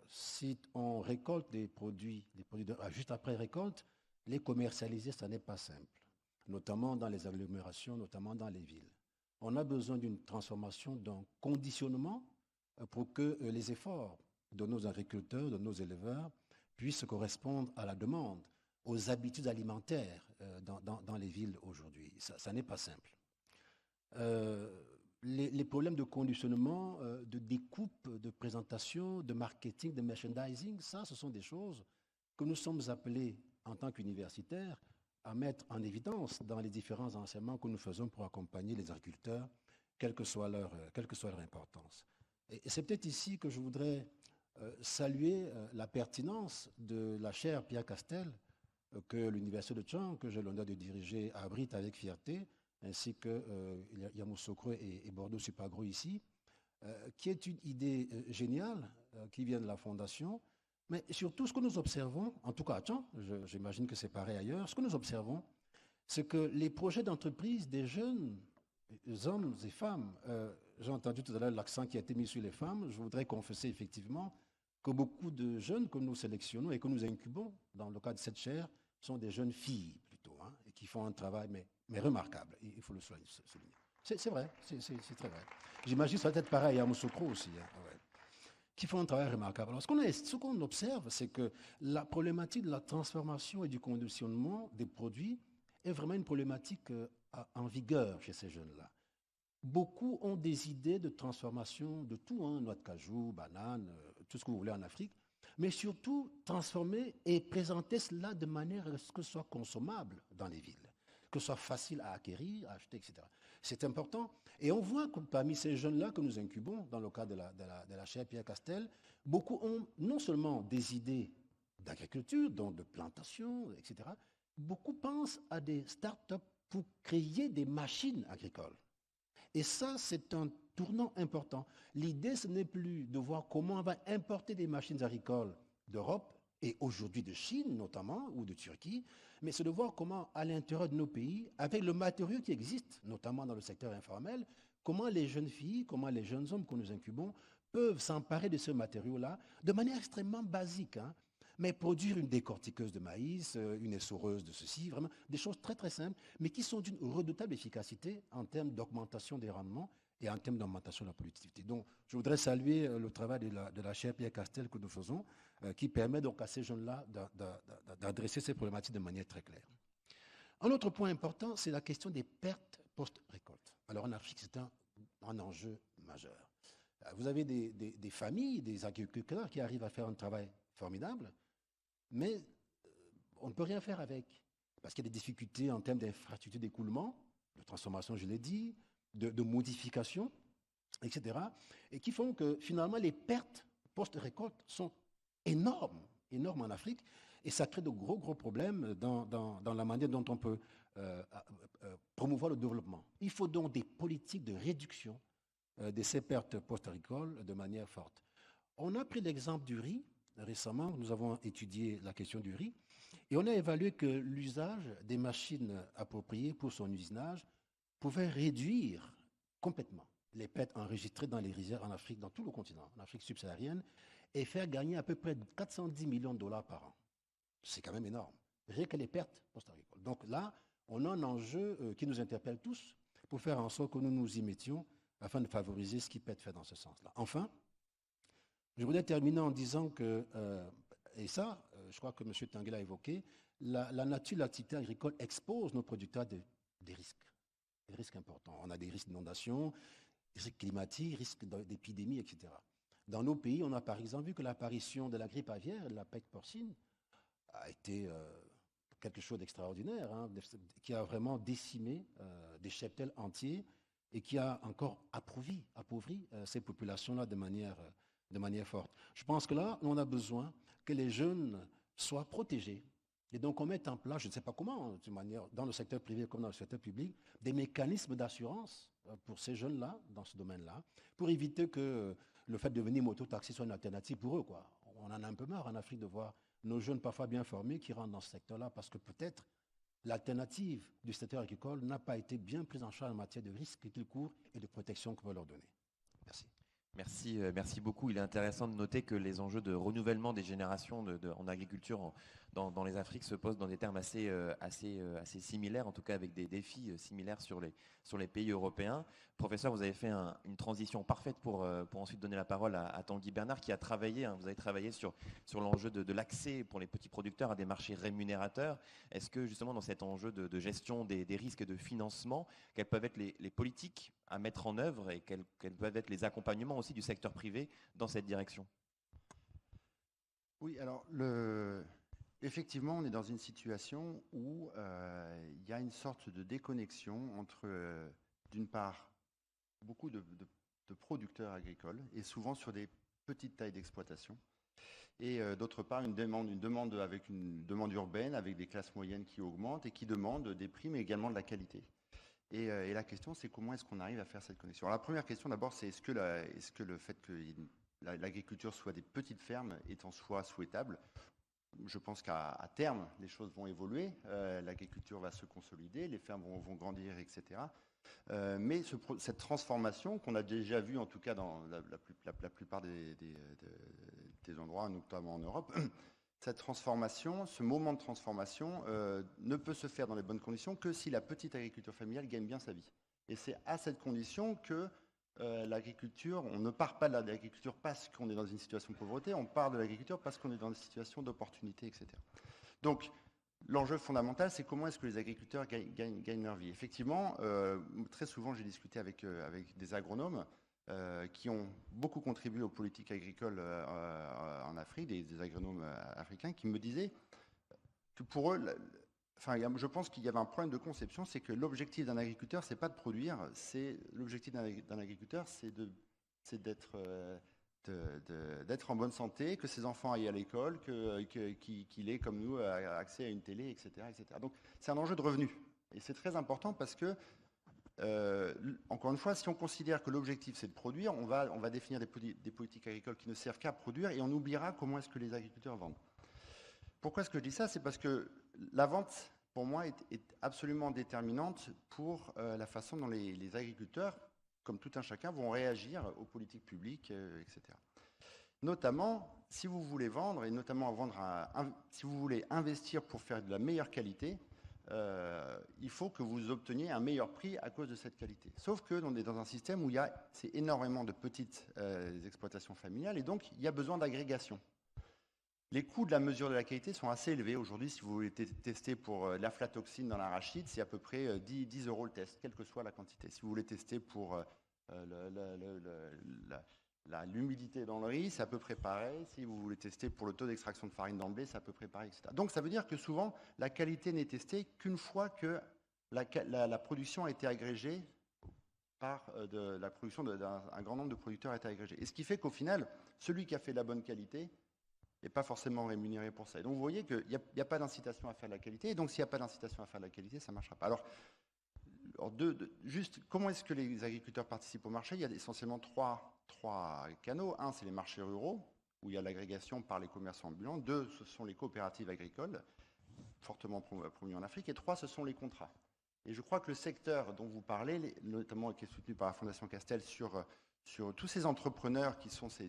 si on récolte des produits juste après récolte, les commercialiser, ça n'est pas simple, notamment dans les agglomérations, notamment dans les villes. On a besoin d'une transformation, d'un conditionnement pour que les efforts de nos agriculteurs, de nos éleveurs, puissent correspondre à la demande, aux habitudes alimentaires dans les villes aujourd'hui. Ça n'est pas simple. Les problèmes de conditionnement, de découpe, de présentation, de marketing, de merchandising, ce sont des choses que nous sommes appelés, en tant qu'universitaires, à mettre en évidence dans les différents enseignements que nous faisons pour accompagner les agriculteurs, quelle que soit leur importance. Et c'est peut-être ici que je voudrais saluer la pertinence de la chaire Pierre Castel que l'Université de Tchang, que j'ai l'honneur de diriger, abrite avec fierté, ainsi que Yamoussoukro et Bordeaux Supagro ici, qui est une idée géniale qui vient de la Fondation. Mais surtout, ce que nous observons, en tout cas à Tchang, j'imagine que c'est pareil ailleurs, ce que nous observons, c'est que les projets d'entreprise des jeunes hommes et femmes, j'ai entendu tout à l'heure l'accent qui a été mis sur les femmes, je voudrais confesser effectivement que beaucoup de jeunes que nous sélectionnons et que nous incubons dans le cadre de cette chaire sont des jeunes filles plutôt, et qui font un travail mais remarquable, il faut le souligner. C'est vrai, c'est très vrai. J'imagine que ça va être pareil à Moussokro aussi, ouais, qui font un travail remarquable. Alors, ce qu'on observe, c'est que la problématique de la transformation et du conditionnement des produits est vraiment une problématique en vigueur chez ces jeunes-là. Beaucoup ont des idées de transformation de tout, noix de cajou, banane, tout ce que vous voulez en Afrique, mais surtout transformer et présenter cela de manière à ce que ce soit consommable dans les villes, que ce soit facile à acquérir, à acheter, etc. C'est important. Et on voit que parmi ces jeunes-là que nous incubons, dans le cadre de la chaire Pierre Castel, beaucoup ont non seulement des idées d'agriculture, donc de plantation, etc., beaucoup pensent à des start-up pour créer des machines agricoles. Et ça, c'est un tournant important. L'idée, ce n'est plus de voir comment on va importer des machines agricoles d'Europe et aujourd'hui de Chine notamment, ou de Turquie, mais c'est de voir comment, à l'intérieur de nos pays, avec le matériau qui existe, notamment dans le secteur informel, comment les jeunes filles, comment les jeunes hommes que nous incubons peuvent s'emparer de ce matériau-là de manière extrêmement basique, mais produire une décortiqueuse de maïs, une essoreuse de ceci, vraiment des choses très très simples, mais qui sont d'une redoutable efficacité en termes d'augmentation des rendements et en termes d'augmentation de la productivité. Donc, je voudrais saluer le travail de la chaire Pierre Castel que nous faisons, qui permet donc à ces jeunes-là d'adresser ces problématiques de manière très claire. Un autre point important, c'est la question des pertes post-récolte. Alors, en Afrique, c'est un enjeu majeur. Vous avez des familles, des agriculteurs qui arrivent à faire un travail formidable, mais on ne peut rien faire avec, parce qu'il y a des difficultés en termes d'infrastructures d'écoulement, de transformation, je l'ai dit, de modification, etc., et qui font que finalement les pertes post-récolte sont énormes en Afrique, et ça crée de gros problèmes dans la manière dont on peut promouvoir le développement. Il faut donc des politiques de réduction de ces pertes post-récolte de manière forte. On a pris l'exemple du riz. Récemment, nous avons étudié la question du riz et on a évalué que l'usage des machines appropriées pour son usinage pouvait réduire complètement les pertes enregistrées dans les rizières en Afrique, dans tout le continent, en Afrique subsaharienne, et faire gagner à peu près 410 millions de dollars par an. C'est quand même énorme, rien que les pertes post-agricoles. Donc là, on a un enjeu qui nous interpelle tous pour faire en sorte que nous nous y mettions afin de favoriser ce qui peut être fait dans ce sens-là. Enfin, je voudrais terminer en disant que, et ça, je crois que M. Tanguy l'a évoqué, la nature de l'activité agricole expose nos producteurs à des risques importants. On a des risques d'inondation, des risques climatiques, risques d'épidémie, etc. Dans nos pays, on a par exemple vu que l'apparition de la grippe aviaire et de la peste porcine a été quelque chose d'extraordinaire, qui a vraiment décimé des cheptels entiers et qui a encore appauvri ces populations-là de manière forte. Je pense que là, on a besoin que les jeunes soient protégés. Et donc, on met en place, je ne sais pas comment, de manière, dans le secteur privé comme dans le secteur public, des mécanismes d'assurance pour ces jeunes-là, dans ce domaine-là, pour éviter que le fait de devenir mototaxi soit une alternative pour eux, quoi. On en a un peu marre en Afrique de voir nos jeunes parfois bien formés qui rentrent dans ce secteur-là parce que peut-être l'alternative du secteur agricole n'a pas été bien prise en charge en matière de risques qu'ils courent et de protection qu'on va leur donner. Merci. Merci beaucoup. Il est intéressant de noter que les enjeux de renouvellement des générations en agriculture dans les Afriques se posent dans des termes assez similaires, en tout cas avec des défis similaires sur les pays européens. Professeur, vous avez fait une transition parfaite pour ensuite donner la parole à Tanguy Bernard, qui a travaillé, vous avez travaillé sur l'enjeu de l'accès pour les petits producteurs à des marchés rémunérateurs. Est-ce que justement dans cet enjeu de gestion des risques et de financement, quelles peuvent être les politiques à mettre en œuvre et quels peuvent être les accompagnements aussi du secteur privé dans cette direction? Oui, alors effectivement, on est dans une situation où il y a une sorte de déconnexion entre, d'une part, beaucoup de producteurs agricoles, et souvent sur des petites tailles d'exploitation, et d'autre part, une demande avec une demande urbaine, avec des classes moyennes qui augmentent et qui demandent des prix, mais également de la qualité. Et la question, c'est comment est-ce qu'on arrive à faire cette connexion? Alors, la première question, d'abord, c'est est-ce que le fait que l'agriculture soit des petites fermes est en soi souhaitable? Je pense qu'à terme, les choses vont évoluer, l'agriculture va se consolider, les fermes vont grandir, etc. Mais cette transformation qu'on a déjà vue, en tout cas dans la plupart des endroits, notamment en Europe, cette transformation, ce moment de transformation ne peut se faire dans les bonnes conditions que si la petite agriculture familiale gagne bien sa vie. Et c'est à cette condition que l'agriculture, on ne part pas de l'agriculture parce qu'on est dans une situation de pauvreté, on part de l'agriculture parce qu'on est dans une situation d'opportunité, etc. Donc, l'enjeu fondamental, c'est comment est-ce que les agriculteurs gagnent leur vie. Effectivement, très souvent, j'ai discuté avec des agronomes qui ont beaucoup contribué aux politiques agricoles en Afrique, des agronomes africains, qui me disaient que pour eux, je pense qu'il y avait un problème de conception, c'est que l'objectif d'un agriculteur, c'est pas de produire, l'objectif d'un agriculteur, c'est d'être en bonne santé, que ses enfants aillent à l'école, qu'il ait, comme nous, accès à une télé, etc., etc. Donc, c'est un enjeu de revenu. Et c'est très important parce que, encore une fois, si on considère que l'objectif, c'est de produire, on va définir des politiques agricoles qui ne servent qu'à produire et on oubliera comment est-ce que les agriculteurs vendent. Pourquoi est-ce que je dis ça? C'est parce que la vente, pour moi, est absolument déterminante pour la façon dont les agriculteurs, comme tout un chacun, vont réagir aux politiques publiques, etc. Notamment, si vous voulez vendre, et notamment si vous voulez investir pour faire de la meilleure qualité, il faut que vous obteniez un meilleur prix à cause de cette qualité. Sauf que on est dans un système où c'est énormément de petites exploitations familiales, et donc il y a besoin d'agrégation. Les coûts de la mesure de la qualité sont assez élevés. Aujourd'hui, si vous voulez tester pour l'aflatoxine dans l'arachide, c'est à peu près 10 € le test, quelle que soit la quantité. Si vous voulez tester pour l'humidité dans le riz, c'est à peu près pareil. Si vous voulez tester pour le taux d'extraction de farine dans le blé, c'est à peu près pareil, etc. Donc ça veut dire que souvent, la qualité n'est testée qu'une fois que la production a été agrégée par la production d'un grand nombre de producteurs a été agrégée. Et ce qui fait qu'au final, celui qui a fait la bonne qualité n'est pas forcément rémunéré pour ça. Et donc vous voyez qu'il n'y a pas d'incitation à faire de la qualité, et donc s'il n'y a pas d'incitation à faire de la qualité, ça ne marchera pas. Alors juste, comment est-ce que les agriculteurs participent au marché? Il y a essentiellement trois canaux. Un, c'est les marchés ruraux, où il y a l'agrégation par les commerçants ambulants. Deux, ce sont les coopératives agricoles, fortement promues en Afrique. Et trois, ce sont les contrats. Et je crois que le secteur dont vous parlez, notamment qui est soutenu par la Fondation Castel, sur tous ces entrepreneurs qui sont ces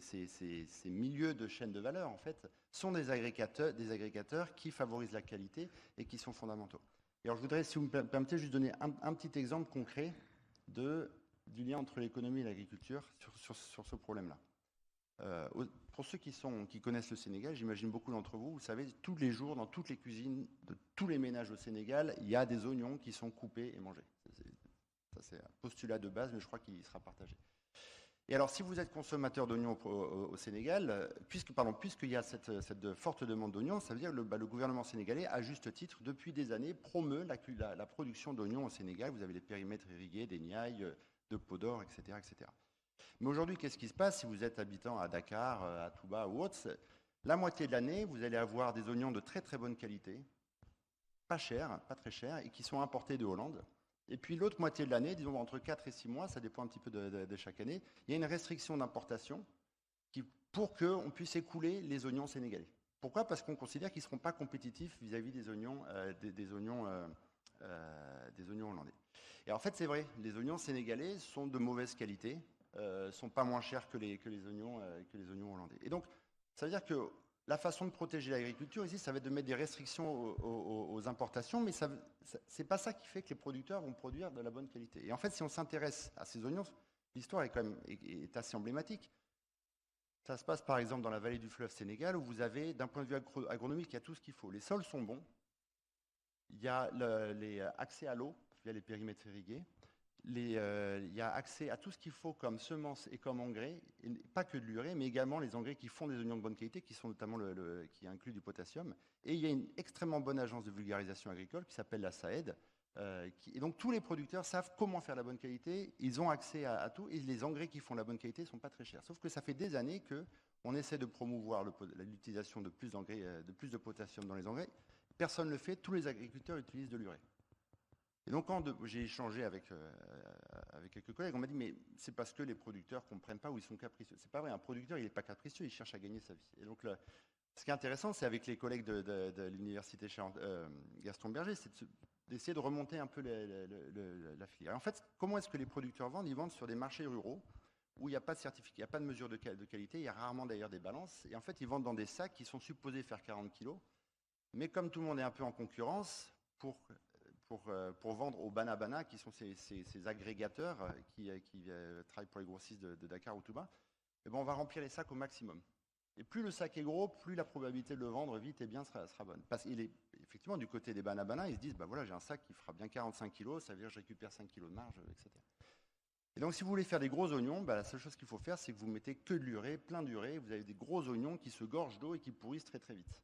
milieux de chaîne de valeur, en fait, sont des agrégateurs qui favorisent la qualité et qui sont fondamentaux. Et alors je voudrais, si vous me permettez, juste donner un petit exemple concret du lien entre l'économie et l'agriculture sur ce problème-là. Pour ceux qui connaissent le Sénégal, j'imagine beaucoup d'entre vous, vous savez, tous les jours, dans toutes les cuisines de tous les ménages au Sénégal, il y a des oignons qui sont coupés et mangés. Ça, c'est un postulat de base, mais je crois qu'il sera partagé. Et alors, si vous êtes consommateur d'oignons au Sénégal, puisqu'il y a cette forte demande d'oignons, ça veut dire que le gouvernement sénégalais, à juste titre, depuis des années, promeut la production d'oignons au Sénégal. Vous avez les périmètres irrigués, des Niayes, de Peau d'Or, etc., etc. Mais aujourd'hui, qu'est-ce qui se passe si vous êtes habitant à Dakar, à Touba ou autre? La moitié de l'année, vous allez avoir des oignons de très très bonne qualité, pas chers, pas très chers, et qui sont importés de Hollande. Et puis l'autre moitié de l'année, disons entre 4 et 6 mois, ça dépend un petit peu de chaque année, il y a une restriction d'importation pour qu'on puisse écouler les oignons sénégalais. Pourquoi? Parce qu'on considère qu'ils ne seront pas compétitifs vis-à-vis des oignons, des oignons hollandais. Et en fait, c'est vrai, les oignons sénégalais sont de mauvaise qualité, sont pas moins chers que les oignons hollandais. Et donc, ça veut dire que la façon de protéger l'agriculture ici, ça va être de mettre des restrictions aux importations, mais c'est pas ça qui fait que les producteurs vont produire de la bonne qualité. Et en fait, si on s'intéresse à ces oignons, l'histoire est assez emblématique. Ça se passe par exemple dans la vallée du fleuve Sénégal, où vous avez, d'un point de vue agronomique, il y a tout ce qu'il faut. Les sols sont bons, il y a accès à l'eau via les périmètres irrigués, il y a accès à tout ce qu'il faut comme semences et comme engrais, et pas que de l'urée, mais également les engrais qui font des oignons de bonne qualité, qui sont notamment qui incluent du potassium. Et il y a une extrêmement bonne agence de vulgarisation agricole qui s'appelle la SAED. Et donc tous les producteurs savent comment faire la bonne qualité, ils ont accès à tout, et les engrais qui font la bonne qualité ne sont pas très chers. Sauf que ça fait des années qu'on essaie de promouvoir l'utilisation de plus d'engrais, de plus de potassium dans les engrais. Personne ne le fait, tous les agriculteurs utilisent de l'urée. Et donc quand j'ai échangé avec quelques collègues, on m'a dit mais c'est parce que les producteurs ne comprennent pas ou ils sont capricieux. C'est pas vrai, un producteur il n'est pas capricieux, il cherche à gagner sa vie. Et donc ce qui est intéressant, c'est avec les collègues de l'université Gaston Berger, c'est d'essayer de remonter un peu la filière. Et en fait, comment est-ce que les producteurs vendent? Ils vendent sur des marchés ruraux où il n'y a pas de certificat, il n'y a pas de mesure de qualité, il y a rarement d'ailleurs des balances. Et en fait, ils vendent dans des sacs qui sont supposés faire 40 kilos. Mais comme tout le monde est un peu en concurrence, pour vendre aux Banabana, qui sont ces agrégateurs qui travaillent pour les grossistes de Dakar ou Touba, eh ben on va remplir les sacs au maximum. Et plus le sac est gros, plus la probabilité de le vendre vite et bien sera bonne. Parce qu'il est effectivement du côté des Banabana, ils se disent, bah voilà, j'ai un sac qui fera bien 45 kilos, ça veut dire que je récupère 5 kilos de marge, etc. Et donc si vous voulez faire des gros oignons, bah, la seule chose qu'il faut faire, c'est que vous mettez que de l'urée, plein d'urée, vous avez des gros oignons qui se gorgent d'eau et qui pourrissent très très vite.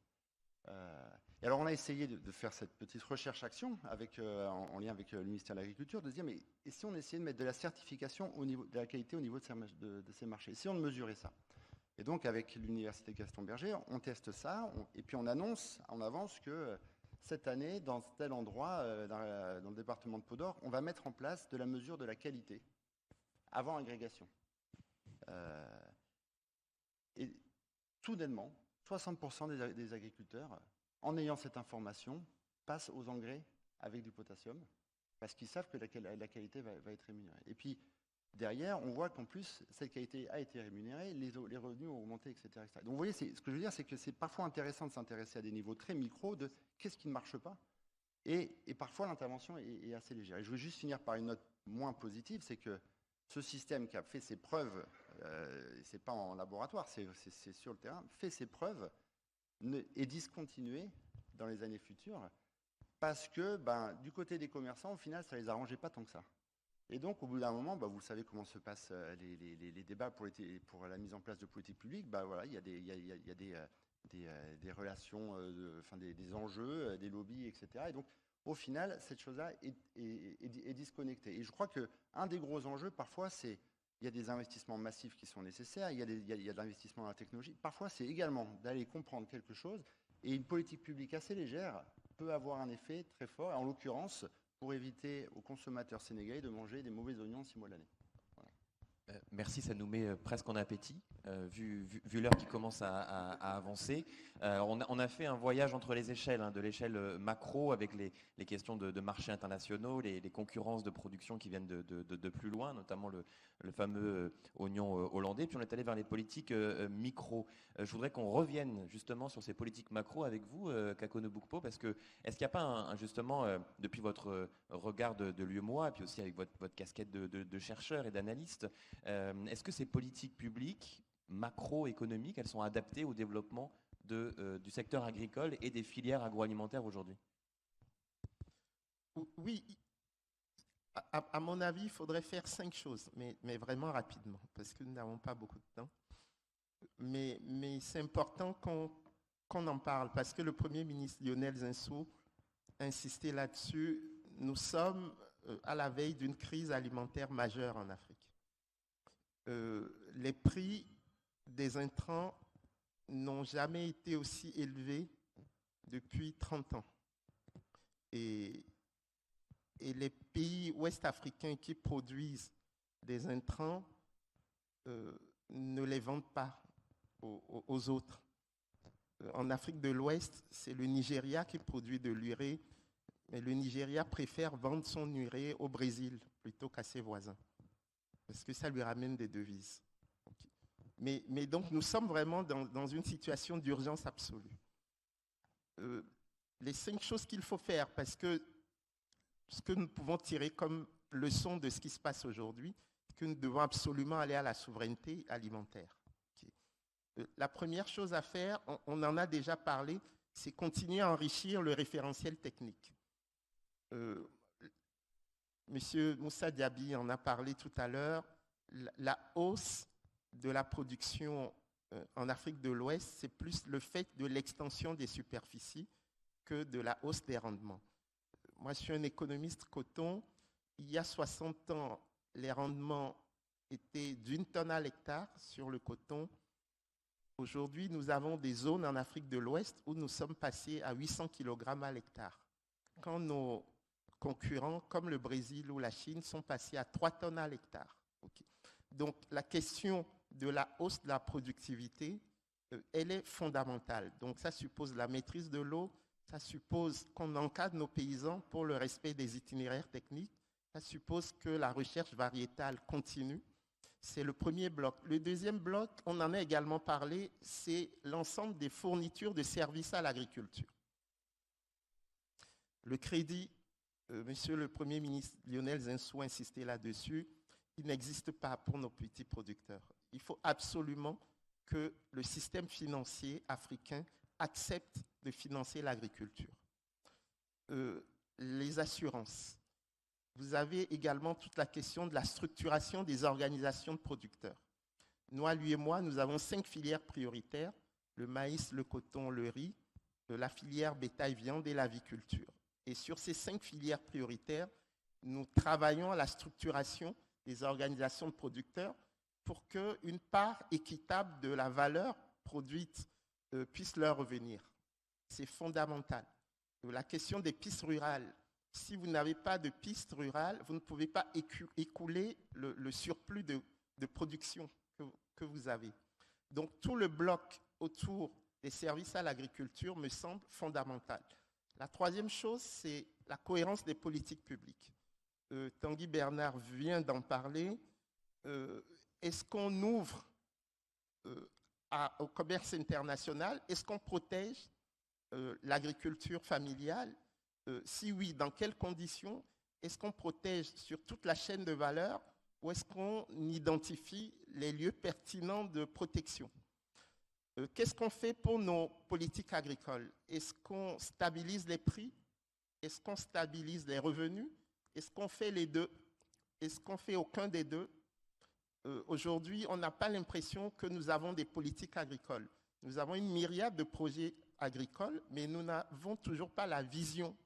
Et alors on a essayé de faire cette petite recherche-action en lien avec le ministère de l'Agriculture, de se dire, mais et si on essayait de mettre de la certification au niveau de la qualité au niveau de ces marchés, si on mesurait ça? Et donc, avec l'université Gaston Berger, on teste ça, et puis on annonce en avance que cette année, dans tel endroit, dans le département de Peau d'Or, on va mettre en place de la mesure de la qualité avant agrégation. Et soudainement, 60% des agriculteurs, en ayant cette information, passent aux engrais avec du potassium, parce qu'ils savent que la qualité va être rémunérée. Et puis, derrière, on voit qu'en plus, cette qualité a été rémunérée, les revenus ont augmenté, etc. etc. Donc vous voyez, ce que je veux dire, c'est que c'est parfois intéressant de s'intéresser à des niveaux très micro de qu'est-ce qui ne marche pas. Et parfois, l'intervention est assez légère. Et je veux juste finir par une note moins positive, c'est que ce système qui a fait ses preuves, ce n'est pas en laboratoire, c'est sur le terrain, fait ses preuves, est discontinué dans les années futures, parce que du côté des commerçants, au final, ça ne les arrangeait pas tant que ça. Et donc, au bout d'un moment, vous savez comment se passent les débats pour la mise en place de politiques publiques. Voilà, il y a des relations, des enjeux, des lobbies, etc. Et donc, au final, cette chose-là est disconnectée. Et je crois qu'un des gros enjeux, parfois, c'est il y a des investissements massifs qui sont nécessaires, il y a de l'investissement dans la technologie. Parfois, c'est également d'aller comprendre quelque chose. Et une politique publique assez légère peut avoir un effet très fort. En l'occurrence, pour éviter aux consommateurs sénégalais de manger des mauvais oignons 6 mois de l'année. Voilà. Merci, ça nous met presque en appétit, vu l'heure qui commence à avancer. On a fait un voyage entre les échelles, de l'échelle macro avec les questions de marchés internationaux, les concurrences de production qui viennent de plus loin, notamment le fameux oignon hollandais. Puis on est allé vers les politiques micro. Je voudrais qu'on revienne justement sur ces politiques macro avec vous, Kakono Boukpo, parce que est-ce qu'il n'y a pas justement, depuis votre regard de l'UEMOA, et puis aussi avec votre casquette de chercheur et d'analyste, est-ce que ces politiques publiques macroéconomiques, elles sont adaptées au développement du secteur agricole et des filières agroalimentaires aujourd'hui? Oui, à mon avis, il faudrait faire 5 choses, mais vraiment rapidement, parce que nous n'avons pas beaucoup de temps. Mais c'est important qu'on en parle, parce que le Premier ministre Lionel Zinsou a insisté là-dessus. Nous sommes à la veille d'une crise alimentaire majeure en Afrique. Les prix des intrants n'ont jamais été aussi élevés depuis 30 ans. Et les pays ouest-africains qui produisent des intrants ne les vendent pas aux autres. En Afrique de l'Ouest, c'est le Nigeria qui produit de l'urée, mais le Nigeria préfère vendre son urée au Brésil plutôt qu'à ses voisins, parce que ça lui ramène des devises. Okay. Mais donc, nous sommes vraiment dans une situation d'urgence absolue. Les 5 choses qu'il faut faire, parce que ce que nous pouvons tirer comme leçon de ce qui se passe aujourd'hui, c'est que nous devons absolument aller à la souveraineté alimentaire. La première chose à faire, on en a déjà parlé, c'est continuer à enrichir le référentiel technique. Monsieur Moussa Diaby en a parlé tout à l'heure. La hausse de la production en Afrique de l'Ouest, c'est plus le fait de l'extension des superficies que de la hausse des rendements. Moi, je suis un économiste coton. Il y a 60 ans, les rendements étaient d'1 tonne à l'hectare sur le coton. Aujourd'hui, nous avons des zones en Afrique de l'Ouest où nous sommes passés à 800 kg à l'hectare, quand nos concurrents, comme le Brésil ou la Chine, sont passés à 3 tonnes à l'hectare. Okay. Donc, la question de la hausse de la productivité, elle est fondamentale. Donc, ça suppose la maîtrise de l'eau, ça suppose qu'on encadre nos paysans pour le respect des itinéraires techniques, ça suppose que la recherche variétale continue. C'est le premier bloc. Le deuxième bloc, on en a également parlé, c'est l'ensemble des fournitures de services à l'agriculture. Le crédit, Monsieur le Premier ministre Lionel Zinsou a insisté là-dessus, il n'existe pas pour nos petits producteurs. Il faut absolument que le système financier africain accepte de financer l'agriculture. Les assurances. Vous avez également toute la question de la structuration des organisations de producteurs. Noa, lui et moi, nous avons 5 filières prioritaires, le maïs, le coton, le riz, la filière bétail-viande et l'aviculture. Et sur ces 5 filières prioritaires, nous travaillons à la structuration des organisations de producteurs pour qu'une part équitable de la valeur produite puisse leur revenir. C'est fondamental. La question des pistes rurales. Si vous n'avez pas de pistes rurales, vous ne pouvez pas écouler le surplus de production que vous avez. Donc tout le bloc autour des services à l'agriculture me semble fondamental. La troisième chose, c'est la cohérence des politiques publiques. Tanguy Bernard vient d'en parler. Est-ce qu'on ouvre au commerce international? Est-ce qu'on protège l'agriculture familiale? Si oui, dans quelles conditions? Est-ce qu'on protège sur toute la chaîne de valeur ou est-ce qu'on identifie les lieux pertinents de protection? Qu'est-ce qu'on fait pour nos politiques agricoles? Est-ce qu'on stabilise les prix? Est-ce qu'on stabilise les revenus? Est-ce qu'on fait les deux? Est-ce qu'on fait aucun des deux? Aujourd'hui, on n'a pas l'impression que nous avons des politiques agricoles. Nous avons une myriade de projets agricoles, mais nous n'avons toujours pas la vision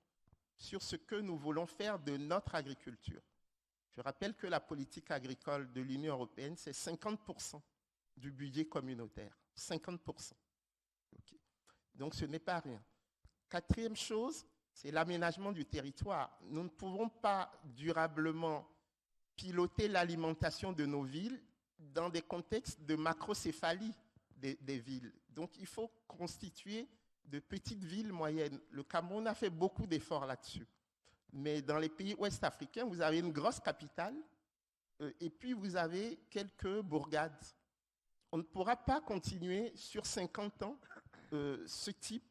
sur ce que nous voulons faire de notre agriculture. Je rappelle que la politique agricole de l'Union européenne, c'est 50% du budget communautaire. 50%. Okay. Donc ce n'est pas rien. Quatrième chose, c'est l'aménagement du territoire. Nous ne pouvons pas durablement piloter l'alimentation de nos villes dans des contextes de macrocéphalie des villes. Donc il faut constituer de petites villes moyennes. Le Cameroun a fait beaucoup d'efforts là-dessus. Mais dans les pays ouest-africains, vous avez une grosse capitale et puis vous avez quelques bourgades. On ne pourra pas continuer sur 50 ans ce type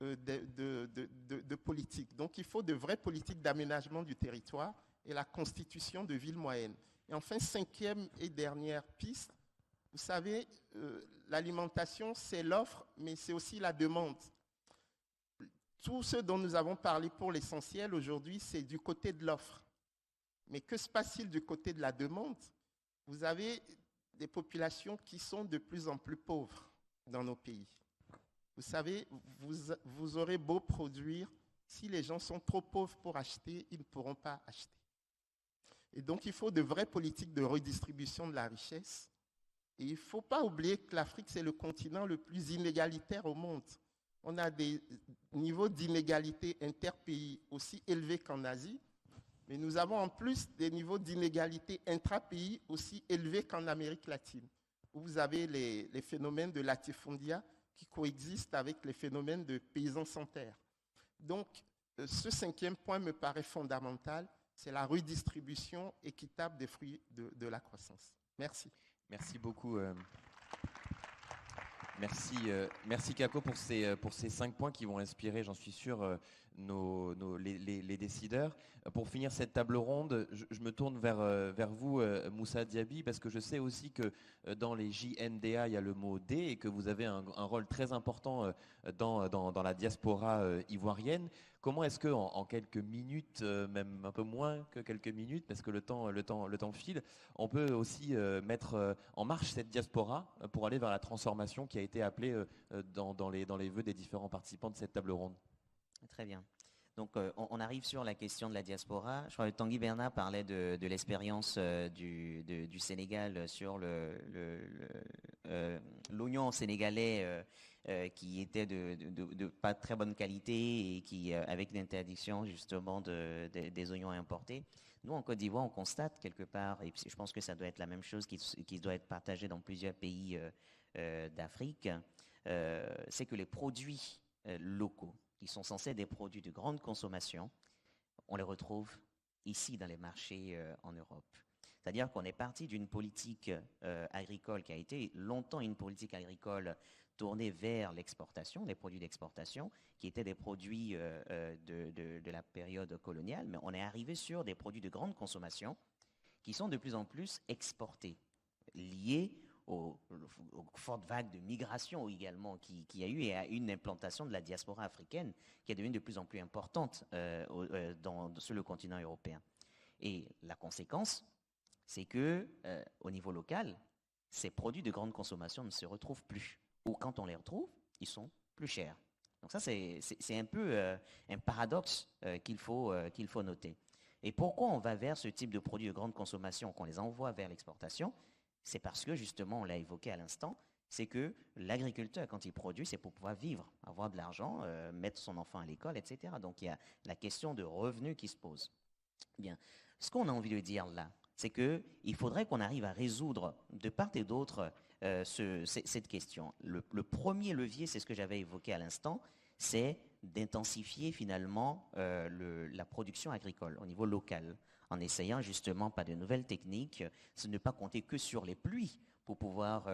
de politique. Donc il faut de vraies politiques d'aménagement du territoire et la constitution de villes moyennes. Et enfin, 5e et dernière piste, vous savez, l'alimentation, c'est l'offre, mais c'est aussi la demande. Tout ce dont nous avons parlé pour l'essentiel aujourd'hui, c'est du côté de l'offre. Mais que se passe-t-il du côté de la demande? Vous avez des populations qui sont de plus en plus pauvres dans nos pays. Vous savez, vous aurez beau produire, si les gens sont trop pauvres pour acheter, ils ne pourront pas acheter. Et donc, il faut de vraies politiques de redistribution de la richesse. Et il ne faut pas oublier que l'Afrique, c'est le continent le plus inégalitaire au monde. On a des niveaux d'inégalité interpays aussi élevés qu'en Asie, mais nous avons en plus des niveaux d'inégalité intrapays aussi élevés qu'en Amérique latine, où vous avez les phénomènes de latifondia qui coexistent avec les phénomènes de paysans sans terre. Donc, ce 5e point me paraît fondamental, c'est la redistribution équitable des fruits de la croissance. Merci. Merci beaucoup. Merci Kako pour ces 5 points qui vont inspirer, j'en suis sûr, les décideurs. Pour finir cette table ronde, je me tourne vers vous, Moussa Diaby, parce que je sais aussi que dans les JNDA, il y a le mot D et que vous avez un rôle très important dans la diaspora ivoirienne. Comment est-ce qu'en quelques minutes, même un peu moins que quelques minutes, parce que le temps file, on peut aussi mettre en marche cette diaspora pour aller vers la transformation qui a été appelée dans les vœux des différents participants de cette table ronde? Très bien. Donc, on arrive sur la question de la diaspora. Je crois que Tanguy Bernard parlait de l'expérience du Sénégal sur l'oignon sénégalais qui était de pas très bonne qualité et qui, avec l'interdiction justement des oignons importés. Nous, en Côte d'Ivoire, on constate quelque part, et je pense que ça doit être la même chose qui doit être partagée dans plusieurs pays d'Afrique, c'est que les produits locaux, qui sont censés être des produits de grande consommation, on les retrouve ici dans les marchés en Europe. C'est-à-dire qu'on est parti d'une politique agricole qui a été longtemps une politique agricole tournée vers l'exportation, les produits d'exportation, qui étaient des produits de la période coloniale, mais on est arrivé sur des produits de grande consommation qui sont de plus en plus exportés, liés aux fortes vagues de migration également qu'il y a eu et à une implantation de la diaspora africaine qui est devenue de plus en plus importante sur le continent européen. Et la conséquence, c'est que au niveau local, ces produits de grande consommation ne se retrouvent plus. Ou quand on les retrouve, ils sont plus chers. Donc ça, c'est un peu un paradoxe qu'il faut noter. Et pourquoi on va vers ce type de produits de grande consommation, qu'on les envoie vers l'exportation? C'est parce que, justement, on l'a évoqué à l'instant, c'est que l'agriculteur, quand il produit, c'est pour pouvoir vivre, avoir de l'argent, mettre son enfant à l'école, etc. Donc, il y a la question de revenus qui se pose. Bien, ce qu'on a envie de dire là, c'est qu'il faudrait qu'on arrive à résoudre de part et d'autre cette question. Le premier levier, c'est ce que j'avais évoqué à l'instant, c'est d'intensifier finalement la production agricole au niveau local, en essayant justement par de nouvelles techniques, ne pas compter que sur les pluies pour pouvoir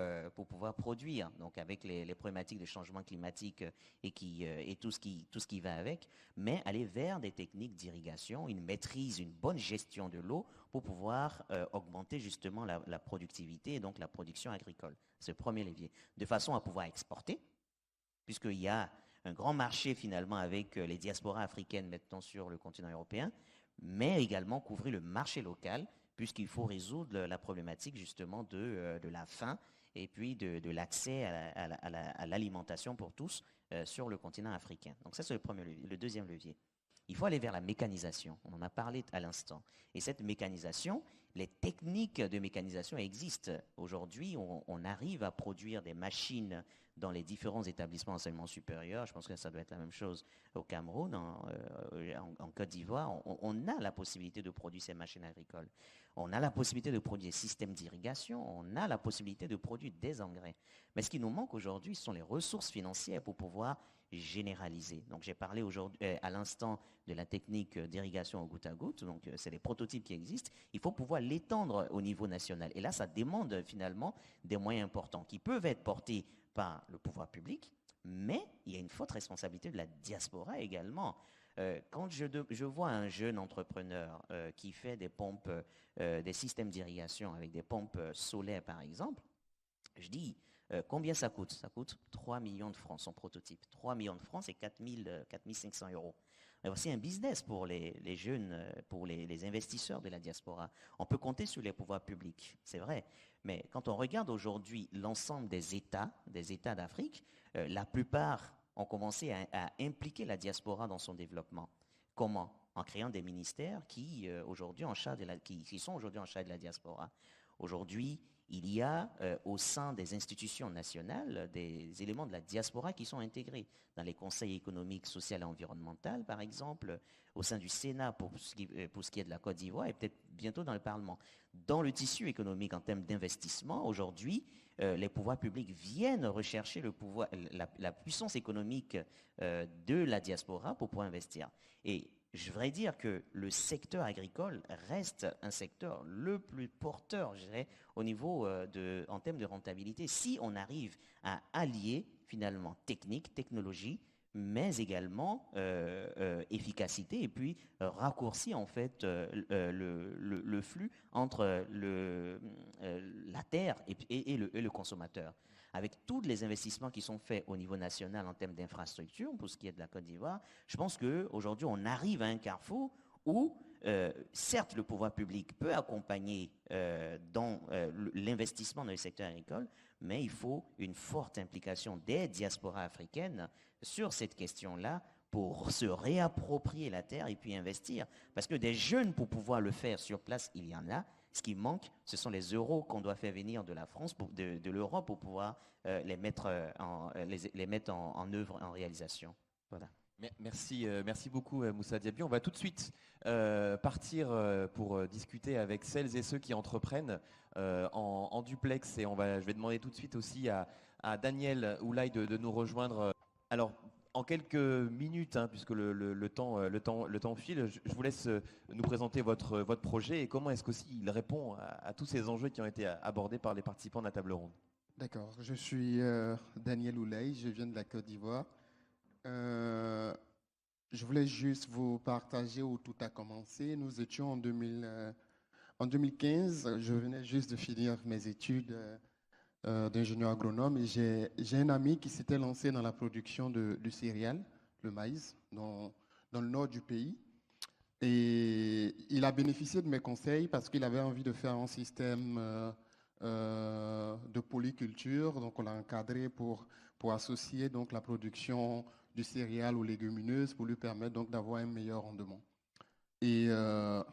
produire, donc avec les problématiques de changement climatique et tout ce qui va avec, mais aller vers des techniques d'irrigation, une maîtrise, une bonne gestion de l'eau pour pouvoir augmenter justement la productivité et donc la production agricole. C'est le premier levier. De façon à pouvoir exporter, puisqu'il y a un grand marché finalement avec les diasporas africaines maintenant sur le continent européen, mais également couvrir le marché local, puisqu'il faut résoudre la problématique justement de la faim et puis de l'accès à l'alimentation pour tous sur le continent africain. Donc ça, c'est le premier levier. Le deuxième levier, il faut aller vers la mécanisation. On en a parlé à l'instant. Et cette mécanisation, les techniques de mécanisation existent. Aujourd'hui, on arrive à produire des machines dans les différents établissements d'enseignement supérieur. Je pense que ça doit être la même chose au Cameroun, en Côte d'Ivoire. On a la possibilité de produire ces machines agricoles. On a la possibilité de produire des systèmes d'irrigation. On a la possibilité de produire des engrais. Mais ce qui nous manque aujourd'hui, ce sont les ressources financières pour pouvoir généraliser. Donc, j'ai parlé aujourd'hui, à l'instant de la technique d'irrigation au goutte à goutte. Donc, c'est des prototypes qui existent. Il faut pouvoir l'étendre au niveau national. Et là, ça demande finalement des moyens importants qui peuvent être portés par le pouvoir public, mais il y a une forte responsabilité de la diaspora également. Quand je vois un jeune entrepreneur qui fait des pompes, des systèmes d'irrigation avec des pompes solaires par exemple, je dis combien ça coûte? Ça coûte 3 millions de francs son prototype. 3 millions de francs, c'est 4 500 euros. Mais voici un business pour les jeunes, pour les investisseurs de la diaspora. On peut compter sur les pouvoirs publics, c'est vrai. Mais quand on regarde aujourd'hui l'ensemble des États d'Afrique, la plupart ont commencé à impliquer la diaspora dans son développement. Comment? en créant des ministères qui, aujourd'hui en charge qui sont aujourd'hui en charge de la diaspora. Aujourd'hui, il y a au sein des institutions nationales des éléments de la diaspora qui sont intégrés dans les conseils économiques, sociaux et environnementaux, par exemple, au sein du Sénat pour ce qui est de la Côte d'Ivoire et peut-être bientôt dans le Parlement. Dans le tissu économique en termes d'investissement, aujourd'hui, les pouvoirs publics viennent rechercher la puissance économique de la diaspora pour pouvoir investir. Et je voudrais dire que le secteur agricole reste un secteur le plus porteur, je dirais, au niveau en termes de rentabilité. Si on arrive à allier finalement technique, technologie, mais également efficacité et puis raccourcir en fait le flux entre la terre et le consommateur. Avec tous les investissements qui sont faits au niveau national en termes d'infrastructure, pour ce qui est de la Côte d'Ivoire, je pense qu'aujourd'hui, on arrive à un carrefour où, certes, le pouvoir public peut accompagner dans l'investissement dans le secteur agricole, mais il faut une forte implication des diasporas africaines sur cette question-là pour se réapproprier la terre et puis investir. Parce que des jeunes, pour pouvoir le faire sur place, il y en a. Ce qui manque, ce sont les euros qu'on doit faire venir de la France, de l'Europe, pour pouvoir les mettre en œuvre, en réalisation. Voilà. Merci beaucoup Moussa Diaby. On va tout de suite partir pour discuter avec celles et ceux qui entreprennent en duplex. Et je vais demander tout de suite aussi à Daniel Oulaye de nous rejoindre. Alors, en quelques minutes, puisque le temps file, je vous laisse nous présenter votre projet et comment est-ce qu'il répond à tous ces enjeux qui ont été abordés par les participants de la table ronde. D'accord, je suis Daniel Oulaye, je viens de la Côte d'Ivoire. Je voulais juste vous partager où tout a commencé. Nous étions en 2015, je venais juste de finir mes études d'ingénieur agronome et j'ai un ami qui s'était lancé dans la production du céréal, le maïs, dans le nord du pays. Et il a bénéficié de mes conseils parce qu'il avait envie de faire un système de polyculture. Donc on l'a encadré pour associer donc la production du céréal aux légumineuses pour lui permettre donc d'avoir un meilleur rendement. Et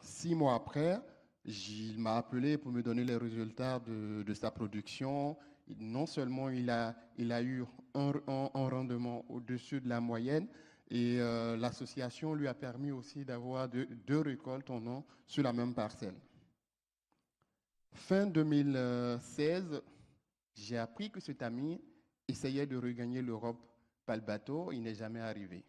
6 mois après, il m'a appelé pour me donner les résultats de sa production. Non seulement il a eu un rendement au-dessus de la moyenne, et l'association lui a permis aussi d'avoir deux récoltes en an sur la même parcelle. Fin 2016, j'ai appris que cet ami essayait de regagner l'Europe par le bateau. Il n'est jamais arrivé.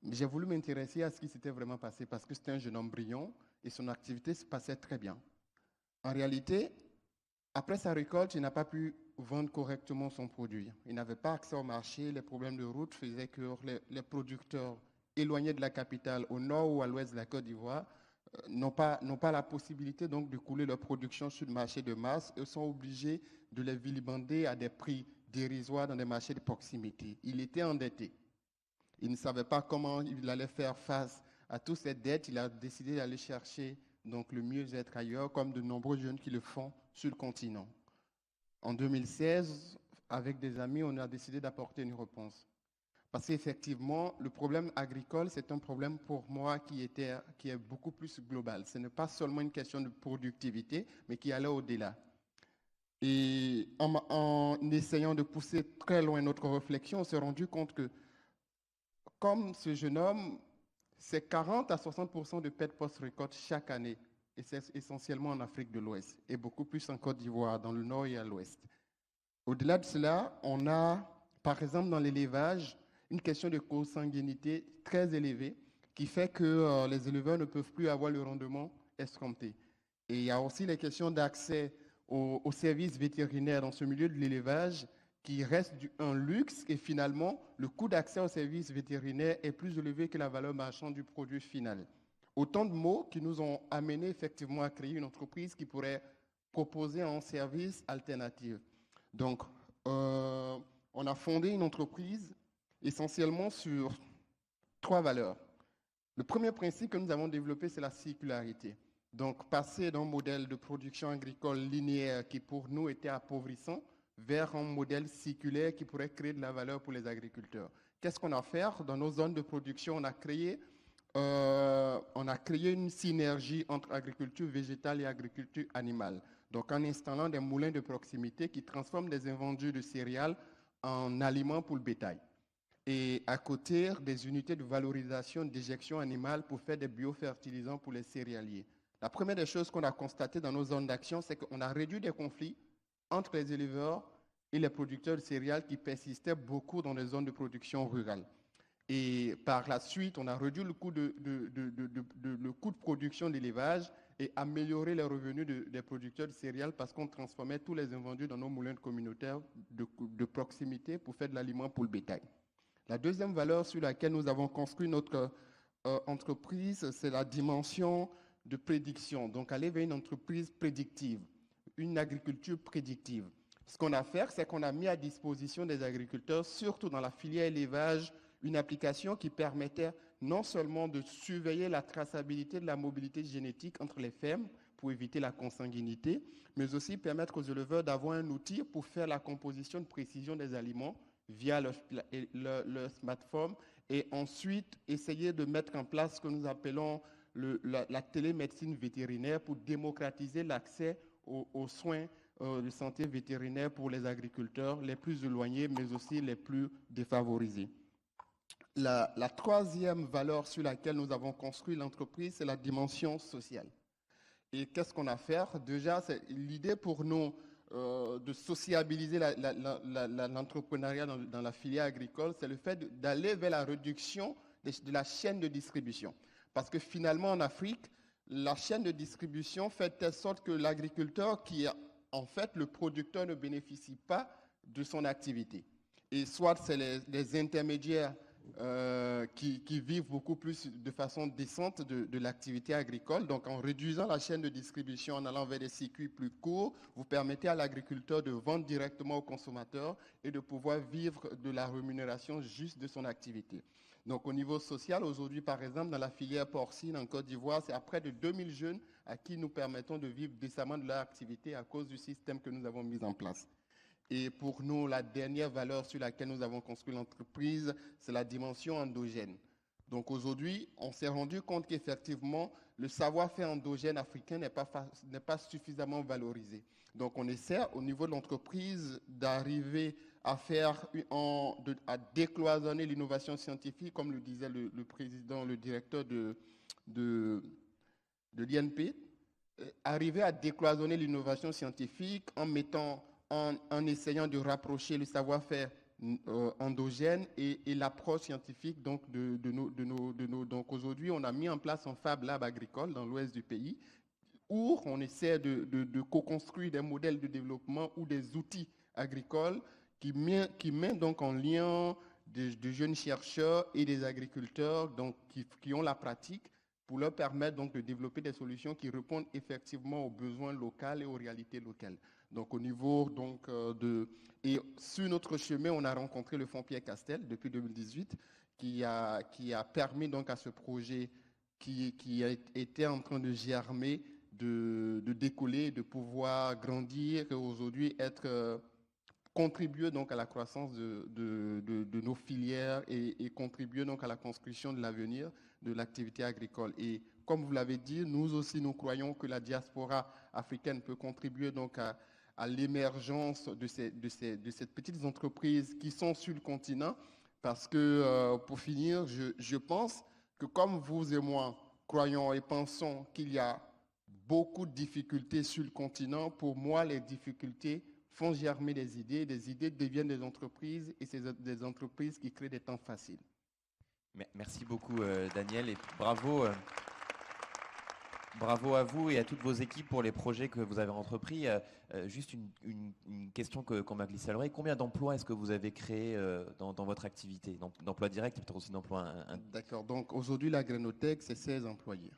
J'ai voulu m'intéresser à ce qui s'était vraiment passé parce que c'était un jeune homme brillant et son activité se passait très bien. En réalité, après sa récolte, il n'a pas pu vendre correctement son produit. Il n'avait pas accès au marché. Les problèmes de route faisaient que les producteurs éloignés de la capitale, au nord ou à l'ouest de la Côte d'Ivoire, n'ont pas la possibilité donc de couler leur production sur le marché de masse et sont obligés de les vilibander à des prix dérisoires dans des marchés de proximité. Il était endetté. Il ne savait pas comment il allait faire face à toutes ces dettes. Il a décidé d'aller chercher donc le mieux-être ailleurs, comme de nombreux jeunes qui le font sur le continent. En 2016, avec des amis, on a décidé d'apporter une réponse. Parce qu'effectivement, le problème agricole, c'est un problème pour moi qui est beaucoup plus global. Ce n'est pas seulement une question de productivité, mais qui allait au-delà. Et en essayant de pousser très loin notre réflexion, on s'est rendu compte que, comme ce jeune homme, c'est 40 à 60% de pertes post-récolte chaque année. Et c'est essentiellement en Afrique de l'Ouest, et beaucoup plus en Côte d'Ivoire, dans le nord et à l'ouest. Au-delà de cela, on a, par exemple, dans l'élevage, une question de consanguinité très élevée qui fait que les éleveurs ne peuvent plus avoir le rendement escompté. Et il y a aussi les questions d'accès aux services vétérinaires dans ce milieu de l'élevage qui reste un luxe et finalement, le coût d'accès aux services vétérinaires est plus élevé que la valeur marchande du produit final. Autant de mots qui nous ont amenés effectivement à créer une entreprise qui pourrait proposer un service alternatif. Donc, on a fondé une entreprise essentiellement sur 3 valeurs. Le premier principe que nous avons développé, c'est la circularité. Donc, passer d'un modèle de production agricole linéaire qui pour nous était appauvrissant vers un modèle circulaire qui pourrait créer de la valeur pour les agriculteurs. Qu'est-ce qu'on a fait? Dans nos zones de production, on a créé on a créé une synergie entre agriculture végétale et agriculture animale. Donc, en installant des moulins de proximité qui transforment des invendus de céréales en aliments pour le bétail. Et à côté, des unités de valorisation d'éjection animale pour faire des biofertilisants pour les céréaliers. La première des choses qu'on a constatées dans nos zones d'action, c'est qu'on a réduit des conflits entre les éleveurs et les producteurs de céréales qui persistaient beaucoup dans les zones de production rurale. Et par la suite, on a réduit le coût le coût de production d'élevage et amélioré les revenus des producteurs de céréales parce qu'on transformait tous les invendus dans nos moulins communautaires de proximité pour faire de l'aliment pour le bétail. La deuxième valeur sur laquelle nous avons construit notre entreprise, c'est la dimension de prédiction. Donc, aller vers une entreprise prédictive, une agriculture prédictive. Ce qu'on a fait, c'est qu'on a mis à disposition des agriculteurs, surtout dans la filière élevage, une application qui permettait non seulement de surveiller la traçabilité de la mobilité génétique entre les fermes pour éviter la consanguinité, mais aussi permettre aux éleveurs d'avoir un outil pour faire la composition de précision des aliments via leur smartphone et ensuite essayer de mettre en place ce que nous appelons la télémédecine vétérinaire pour démocratiser l'accès aux soins de santé vétérinaire pour les agriculteurs les plus éloignés, mais aussi les plus défavorisés. La troisième valeur sur laquelle nous avons construit l'entreprise, c'est la dimension sociale. Et qu'est-ce qu'on a fait? Déjà, c'est l'idée pour nous de sociabiliser l'entrepreneuriat dans la filière agricole, c'est le fait d'aller vers la réduction de la chaîne de distribution. Parce que finalement, en Afrique, la chaîne de distribution fait de telle sorte que l'agriculteur, qui est en fait le producteur, ne bénéficie pas de son activité. Et soit c'est les intermédiaires qui vivent beaucoup plus de façon décente de l'activité agricole. Donc, en réduisant la chaîne de distribution, en allant vers des circuits plus courts, vous permettez à l'agriculteur de vendre directement au consommateur et de pouvoir vivre de la rémunération juste de son activité. Donc, au niveau social, aujourd'hui, par exemple, dans la filière porcine en Côte d'Ivoire, c'est à près de 2000 jeunes à qui nous permettons de vivre décemment de leur activité à cause du système que nous avons mis en place. Et pour nous, la dernière valeur sur laquelle nous avons construit l'entreprise, c'est la dimension endogène. Donc aujourd'hui, on s'est rendu compte qu'effectivement, le savoir-faire endogène africain n'est pas suffisamment valorisé. Donc on essaie au niveau de l'entreprise d'arriver à décloisonner l'innovation scientifique, comme le disait le président, le directeur de l'INP, arriver à décloisonner l'innovation scientifique en essayant de rapprocher le savoir-faire endogène et l'approche scientifique donc donc aujourd'hui on a mis en place un Fab Lab agricole dans l'ouest du pays où on essaie de co-construire des modèles de développement ou des outils agricoles qui met donc en lien de jeunes chercheurs et des agriculteurs donc qui ont la pratique pour leur permettre donc de développer des solutions qui répondent effectivement aux besoins locaux et aux réalités locales. Donc au niveau et sur notre chemin, on a rencontré le Fonds Pierre Castel depuis 2018 qui a permis donc à ce projet qui a été en train de germer, de décoller, de pouvoir grandir et aujourd'hui contribuer donc à la croissance de nos filières et contribuer donc à la construction de l'avenir de l'activité agricole. Et comme vous l'avez dit, nous aussi nous croyons que la diaspora africaine peut contribuer donc à l'émergence de ces petites entreprises qui sont sur le continent parce que pour finir, je pense que comme vous et moi croyons et pensons qu'il y a beaucoup de difficultés sur le continent, pour moi les difficultés font germer des idées deviennent des entreprises et c'est des entreprises qui créent des temps faciles. Merci beaucoup Daniel et bravo à vous et à toutes vos équipes pour les projets que vous avez entrepris. Juste une question qu'on m'a glissée à l'oreille. Combien d'emplois est-ce que vous avez créés dans votre activité, d'emplois directs et peut-être aussi d'emplois D'accord. Donc aujourd'hui, la Grénothèque, c'est 16 employés.